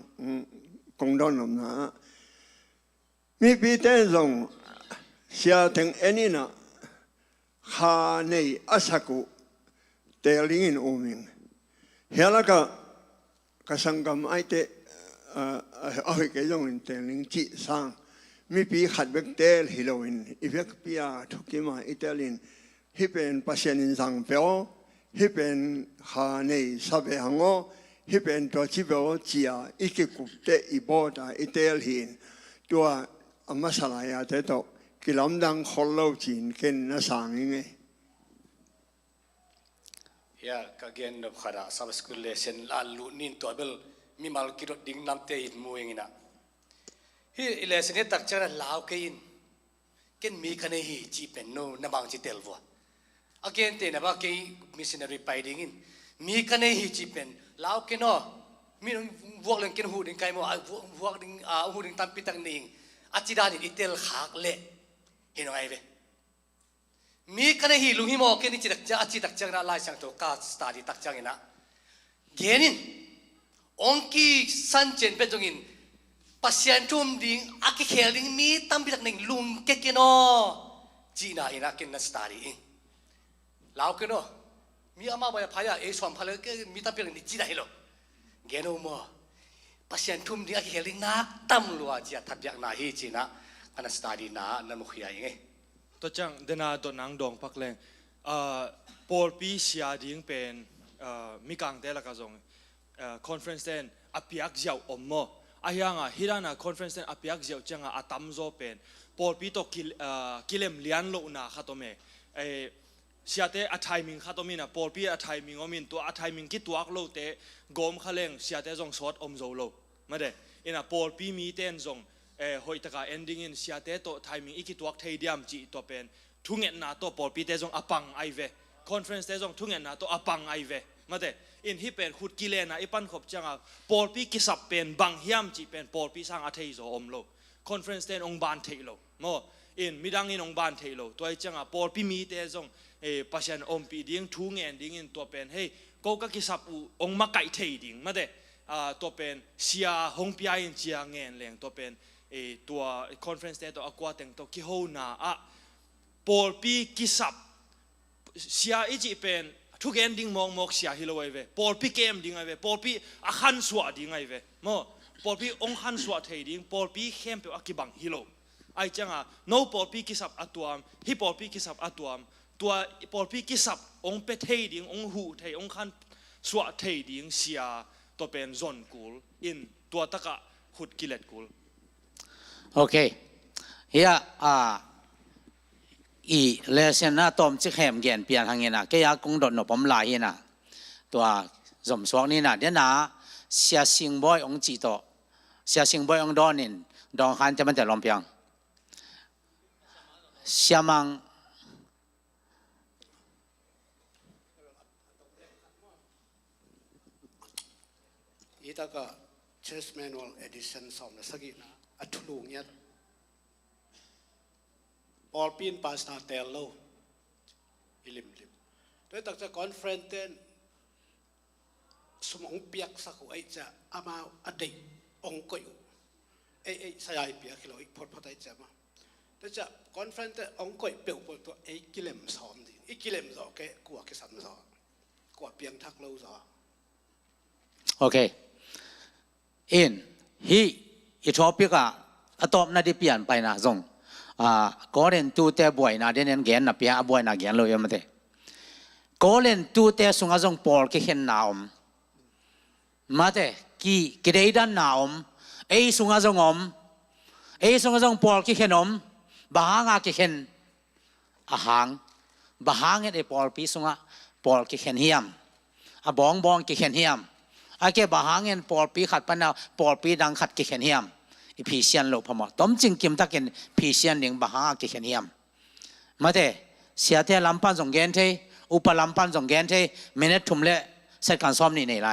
กงดอนลมนะมีปีเต้ส่งเสียถึงนี่นะข้าในอาศักุเตลิงอินโอมิงเฮลักกสังกัมไอเต เอาไปก็ยังแต่งลิงจีสร้างมีปีขัดเบกเตลฮิโลวินอีเวกปีอาทุกิมาอิตาลีนฮิเป็นปัศยินสังเปลฮิเป็นฮาในซาเบฮังโอฮิเป็นตัวชิเบลจีอาอีกกุบเตอีโบตาอิตาลีนตัวอามาสลายอาเตโตกิลำดังขอลโลจีนเกินน่าสังยังไงya kagen no khara sab school lesson alu nin to bel mi mal kiro ding nam te in muingina hi lesson e tak chara law ke in ken mi khane hi chi pen no na bang chi tel vo again te na ba ke missionary pai ding in mi khane hi chi pen law ke no mi wok len ken hu ding kai mo wok ding hu ding tam pi tak ning achida ni itel khak le hi no ai veมีกันในหิลุงหิมอเกนี่จิตจักจิตจักนะลายช่างตัวกาสตาร์ดีตักจังอินะเกนินองคีสันเจนเป็นจงินปัศยันทุ่มดิ่งอากิเคลิงมีตั้มพิทักหนึ่งลุงเกกินอจีน่าอินะกินนัสตาร์ดีลาวกินอมีอามาบอยพายาเอชวันพาเลก็มีตั้มพิทักหนึ่งจีน่าฮิโลเกนอมอปัศยันทุ่มดิ่งอากิเคลิงนักตั้มลัวจีทับยักนาฮีจีน่าอันนัสตาร์ดีน่านั่นมุขยายังไงตัวจังเดนาตัวนางดองพักแรงปอลปีเสียดิ้งเป็นมีกังเตละก็จงคอนเฟรนซ์เต้นอภิยักษ์เจ้าอมโมอายังฮิรานะคอนเฟรนซ์เต้นอภิยักษ์เจ้าจังอาตัมโซเป็นปอลปีตัวกิเลมเลียนโลนาข้าตัวเมเสียเตอไทมิงข้าตัวมีนะปอลปีอไทมิงอมินตัวอไทมิงกิตัวอักโลเตกอมข้าเลงเสียเตจงสอดอมโซโลมาเดอินะปอลปีมีเต้นจงหอยตะกา ending in เสียเตโต timing อีกตัวเทียดิมจีตัวเป็นทุ่งเงินนาตัวปอลปีเตจงอปังไอเว conference เตจงทุ่งเงินนาตัวอปังไอเวมาเดอินที่เป็นขุดกิเลนะไอปันขบจังปอลปีกิสับเป็นบังเฮียมจีเป็นปอลปีสร้างอาเทยโซอมโล conference เตองบานเทยโลโมอินมิดังอินองบานเทยโลตัวไอจังปอลปีมีเตจงปัจจัยอมปีดิ้งทุ่งเงินดิ้งอินตัวเป็นเฮ้ก็ก็กิสับองมาไก่เทยดิ้งมาเดตัวเป็นเสียหงปีอินเจียเงินแรงตัวเป็นตัวคอนเฟรนซ์เตตัวอควาเต็งตัวคิโฮนาปอลปีกิสับเสียอีจีเป็นทุกเอนดิ้งมองเสียฮิโลไอเวปอลปีเกมดิ้งไอเวปอลปีอาคันสวดดิ้งไอเวโมปอลปีองคันสวดเทดิ้งปอลปีเข้มเป็นอากิบังฮิโลไอจังโนปอลปีกิสับอัตัวฮิปอลปีกิสับอัตัวปอลปีกิสับองเปเทดิ้งองหูเทองคันสวดเทดิ้งเสียตัวเป็นซอนกูลอินตัวตะกะขุดกิเลสกูลโอเคเฮียอีเลเซนน่าตอมจิแหมเกียนเปลี่ยนทางเงินนะแกยากงดนนปมลายนะตัวสมสวงนี่นะเดี๋ยวนะเสียสิงบอยองจีโตเสียสิงบอยองดอนินดองคันจะมันจะลมเพียงเสียมังอีตาก็เชสแมนวลเอดิสันสอมนะสักอีนะอัตุลุงเนี่ยปอลปีนปาสตาเตลโลอิลิมโดยตักจะคอนเฟรนเตนสมองเปียกสักไอจะอามาอดีตองก็อยู่สยายเปียกเราอีกพอดได้จะมาโดยจะคอนเฟรนเตนองก็เปียกปวดตัวกิเลมสอมดิกิเลมสอแกกลัวแกสันสอกลัวเปียงทักโลสอโอเคอินฮีอีทอปิกะอะตอมนาดิเปลี่ยนไปนะจงก็เล่นตูเตบ่อยนะเดี๋ยวนี้เกณฑ์นะเปียบ่อยนะเกณฑ์เลยยังไม่ได้ก็เล่นตูเตสุงาจงปอลก็เห็นหนาวมาเตกี่เดือนหนาวสุงาจงสุงาจงปอลก็เห็นบางก็เห็นอาหารบางเนี่ยปอลปีสุงาปอลก็เห็นเฮียมบองก็เห็นเฮียมอาเก็บบางเงินปอลปีขัดปนเอาปอลปีดังขัดก็เห็นเฮียมอีพีเซียนโลพมต้มจิงกิมตะกินพีเซียนหนึ่งบางก็เห็นเฮียมมาเตเสียเทลำพันส่งเกณฑ์เทอุปลำพันส่งเกณฑ์เทเมเนตทุ่มเละเสร็จการซ้อมนี่ในไร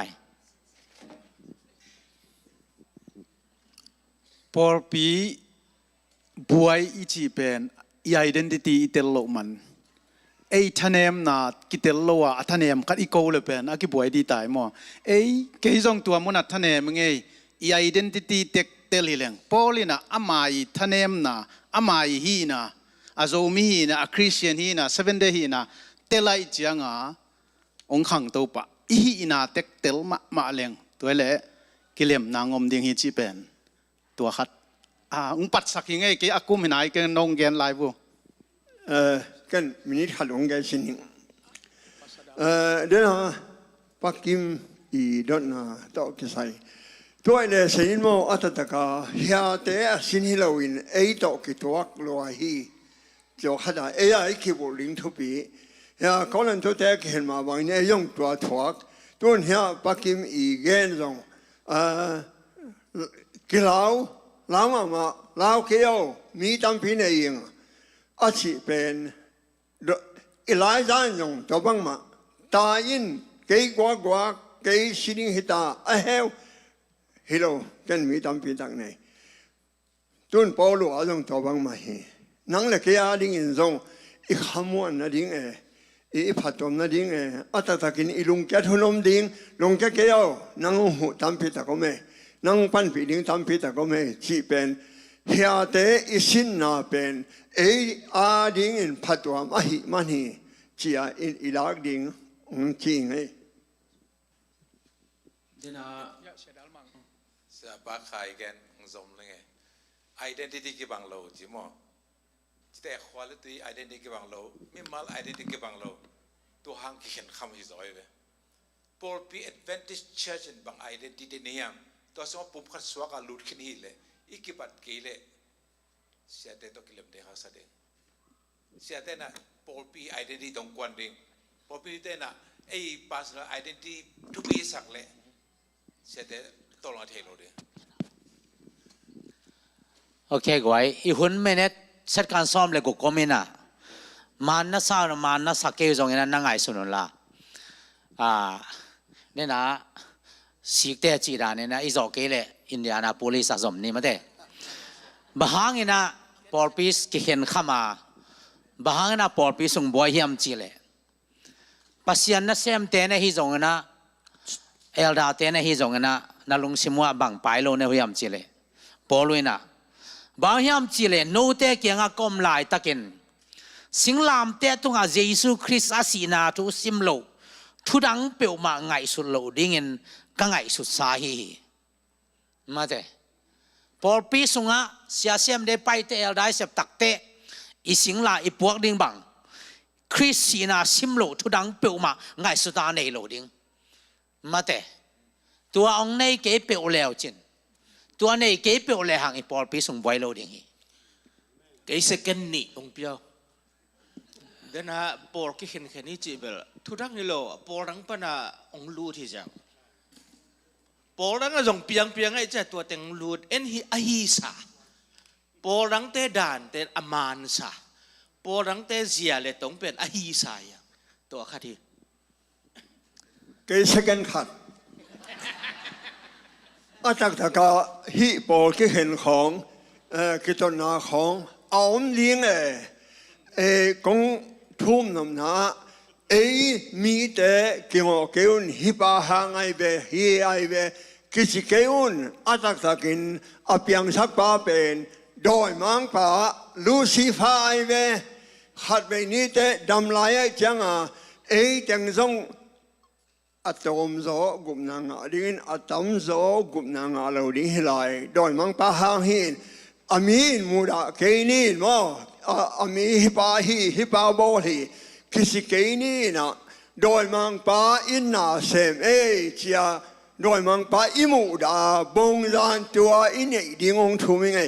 ปอลปีบวยอีจีเป็นอีไอเดนติตี้อีเตลโลมันทันเอมน่ะกิเตลโลอ่ะทันเอมกัดอีโก้เลยเป็นอากิบวยดีตายมั้งเกยจงตัวมันทันเอมไงอีไอเดนติตี้เต็กเตลิเลงปอลิน่ะอามาอีทันเอมน่ะอามาอีฮีน่ะอาโซมีฮีน่ะคริสเตียนฮีน่ะเซเว่นเดย์ฮีน่ะเตลัยจังองขังตัวปะอีฮีน่ะเต็กเตลมาเลงตัวเล่เก กิเลมนางอมดิ่งฮิจิเป็นตัวขัดปัดสักยังไงกี่อากุมหินายกันนงเกนไลบุกันมินิขัดองแกสินิเดี๋ยวนะปักกิมอีดอนนะต่อกิไซตัวเนี่ยสินโมอัตตะกาเฮียเตะสินฮิโลวินต่อกิตัวกลัวฮีจะขัดไอ้คิบุลิงทุบีเฮียก่อนตัวเตะเห็นมาบางเนี่ยยงตัวถวกตัวเฮียปักกิมอีเกนจงกิลาวลาวมาลาวเกี่ยวมีตั้งปีเนี่ยยังอาชีเป็นอีหลายจานจงตัวบังมาตายินเกี่ยวกว่าเกี่ยวสิ่งหิตาเฮลฮิโลกันมีตั้งปีตั้งไหนตุนปอลูอาจงตัวบังมาเฮนังเล็กยาดิ่งจงอีขมวนนั่นดิ่งอีพัดตมนั่นดิ่งอัตตะกินอีลุงแกทุนมดิ่งลุงแกเกี่ยวนังหูตั้งปีตะก็ไม่นังปันปีดิ่งตั้งปีตะก็ไม่ชีเป็นเฮียเตอิสินนาเป็นอาดิ่งพัดตัวมาหิมันฮีชีอาอีลักดิ่งจริงไงเสียปากขายกันสมเลยไง identity กี่บางโลจิโม่แต่ quality identity กี่บางโลไม่มา identity กี่บางโลตัวหางเขียนคำที่สอยเลยพอปี Adventist Church บาง identity เนี่ยตัวสมมติปุ่มขัดสวกลุดขึ้นหิเลยอีกบัดกี่เลยเสียแต่ตัวกิเลมเดียร์สัตย์เสียแต่น่ะพอปี identity ตรงกวนดิ่งพอปีแต่น่ะไอ้ personal identity ทุกปีสักเลยเสียแต่ตัวเราเทโลเดียโอเคกวยอีหุ่นเมเนตสัดการซ้อมเลยกูก็ไม่น่ะมันน่าสาวมันน่าสักเกยจงยันนั่งไงสุนละเนี่ยนะสิกเตจีราเนี่ยนะอีจอกเกเลยอินเดียนาโพลิสสมนี่มาเตะบางอย่างนะปอลปิสกิเห็นข้ามาบางอย่างนะปอลปิสส่งบอยเฮียมจีเลยปัสยันนะเซมเตนะฮิจงนะเอลดาเตนะฮิจงนะนาลุงซิมัวบังไปโลเนี่ยเฮียมจีเลยปอลวินะบางอย่างจีเลยโนเตเกียงกอมลายตะกินสิงลามเตตุงอาเยซูคริสต์อาศีนาทุซิมโลทุดังเปียวมาไงสุดโลดิ่งเงินก็ไงสุดสาฮีมาเตพอปีสุงะเสียเสียมได้ไปเตลได้เสพตักเตอีสิงลาอีพวกดิ่งบังคริสศีนาซิมโลทุดังเปียวมาไงสุดตาในโลดิ่งมาเตตัวองในเก็บเปียวแล้วจินตัวในเก็บเปียวแล้วหางอีพอปีสุงไว้โลดิ่งเก็บเสกันนี่องเปียวเดินหาปอร์กิเห็นแค่นี้จีเบลทุดังนี่โลปอร์ดังปนาองลูที่จังปอร์ดังก็ส่งเปียงไอ้เจ้าตัวเต็งลูดเอ็นฮีอาฮีซาปอร์ดังเตด่านเตอามานซาปอร์ดังเตเสียเลยต้องเป็นอาฮีซาอย่างตัวข้าที่เกสกันขัดอาจากตะกาฮิปอกิเห็นของกิตนาของเอาเลี้ยงกงทุ่มน้ำหนามีแต่เกี่ยวกับฮิปาหางไอเบฮีไอเบกิจเกี่ยวอาจากตะกินอภิยังสักปาเป็นโดยมังปาลูซิฟาไอเบขัดไปนี้แต่ดำลายจังจังซงอัตอมโซกุมนางาดินอัตอมโซกุมนางาเราดิฮิไลโดยมังปาหางหินอามีนมูดาเกนินมาอามีฮิปาบอลีคิสิเกนีนะโดยมังปาอินนาเซมเจียโดยมังปาอิมูดาบงจานตัวอินเอดิงงทุมิง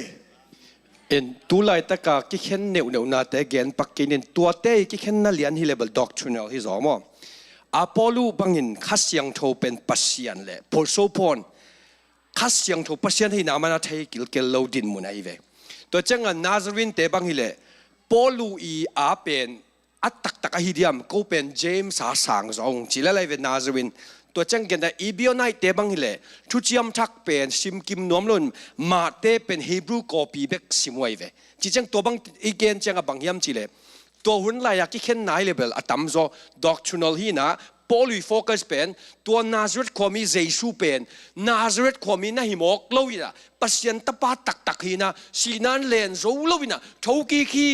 เอ็นตัวไล่ตะกากิเข็นเนียวนาแต่เกนปักกินตัวเต้กิเข็นนั่นเลียนฮิเลเบลด็อกทรินัลฮิซอมอาปอลูบังอินคัสยังโทเป็นปัสยันเล่พอโซพอนคัสยังโทปัสยันให้นามันอาทัยกิลเกลโลดินมุนไอเวตัวจังอันนาซารินเตบังฮิเลปอลูอีอาเป็นอัตตักฮิเดียมก็เป็นเจมส์สางสองจิเลไลเวนาซารินตัวจังกันได้อีบิโอไนเตบังฮิเลทุจิยมทักเป็นซิมกิมนวมลุนมาเตเป็นฮีบรูคอปีเบกซิมไวเวจิจังตัวบังอีเกนจังบังยามจิเลตัวหุ่นลายกิเข็นไนเลเบลอัตมโซด็อกทรินัลฮีนะปอลูโฟกัสเป็นตัวนาซาเรตความมีเยซูเป็นนาซาเรตความมีนะฮิมอกโลวินะปัสยันตปาตักฮีนะสีนันเลนโซโลวินะทุกขี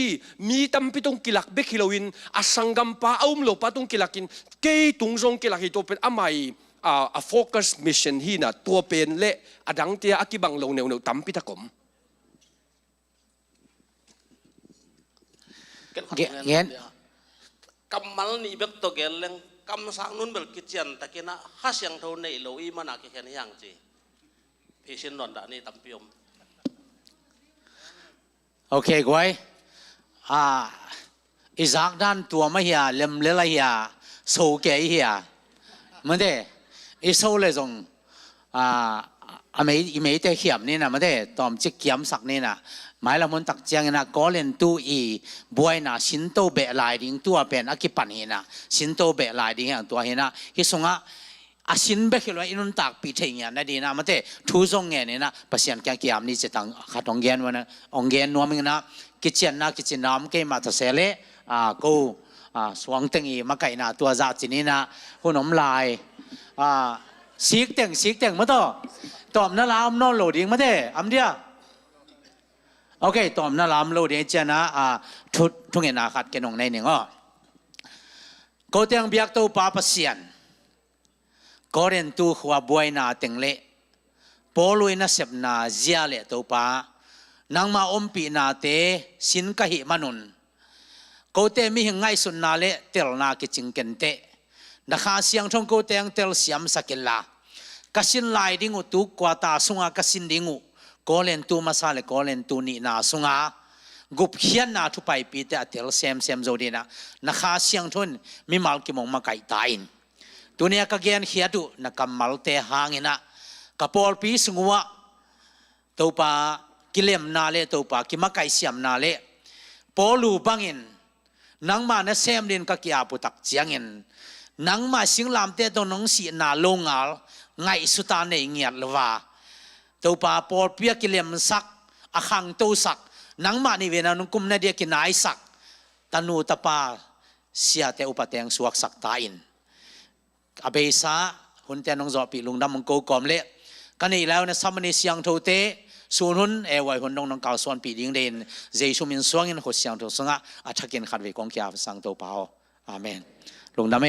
มีตั้มปิตุงกิลักเบคิโลวินอสังกัมปาอุ้มโลปาตุงกิลักินเกยตุงซงกิลักฮิโตเป็นอามัย a focus mission hi na tua pen le adang tia akibang lo neu tampi takom เงี้ย kamal ni bek to geleng kam sang nun bel kitchen takina has yang tho nei lo i mana ke khen yang chi phesin non da ni tampiom โอเคกวยอีจากด้านตัวไม่เหียเล็มเลละเหียโซเกยเหียมันเด้อีโซเลยจงไม่ได้เขียบนี่นะมันเด้ตอมจิกเขียมสักนี่นะหมายละมันตักเจียงนะก็เล่นตู้อีบวยนะสินโตเบะลายดิ้งตัวเป็นอากิปันเห็นะสินโตเบะลายดิ้งอย่างตัวเห็นะที่สงะอาสินเบะคือว่าอินุนตักปีเทียนนั่นดีนะมันเด้ทูซงเงี้ยนี่นะภาษาแกเขียมนี่จะตั้งขัดองเงี้ยวันนะองเงี้ยนัวมึงนะกิจเจนนะกิจน้ำเกี่ยมาทศเลกูสวงตึงอีมาไก่นะตัวจัดจีนี่นะหุ่นน้ำลายสีกเต่งมาต่อตอมน่าลามนอนโหลดเองมาเด้อำเดียโอเคตอมน่าลามโหลดเองเจนะทุกเงินอาคัดแกนงในหนึ่งอ่ะก็เตียงเบียกตัวป้าปัสยันก็เรียนตัวหัวบวยนาเต็งเละปอลุยนาเสพนาเจียเละตัวป้านางมาอมปีนาเตสินกะหิมนุนก็เตมีหิงไงสุนนาเละเตลนากิจิงเกนเตนักข่าวเสียงทงก็เตียงเตลเสียมสักละกสินลายดิ้งอุตุกว่าตาสุงากสินดิ้งอุก็เล่นตัวมาซาเลก็เล่นตัวนี่นาสุงากุบเขียนนาทุไปปีเตอเตลเซมโจดีนะนักข่าวเสียงทนมีมัลกิมงมาไก่ตายตัวนี้ก็เกียนเขียดูนักกำมัลเตหางินะกับพอลปีสงัวตัวป้ากิเลมนาเลตัวป้ากิมาไก่เสียมนาเลพอลูบังอินนังมาเนเซมเดินก็เกียบุตักเจียงอินนังมาสิงลามเตตัวน้องสีนาลงอัลไงสุตาในเงียดลวาตัวป้าพอลเปียกิเลมสักอาขังตัวสักนังมาในเวนันุกุมนาเดียกินายสักตานูตาป้าเสียเตอุปเตงสวกสักตาอินอเบซ่าหุ่นเตนองจอปีลุงดำมังโกกอมเละกันนี่แล้วนะสามเณรเสียงโทเตส่วนหุ่นไว้หุ่นน้องเก่าส่วนปีดิ้งเดนเจสุมินสวงอินหัวเสียงโทสงะอาชักินขัดเวกองเกียร์สังโตเปาอาเมนลุงดำเอ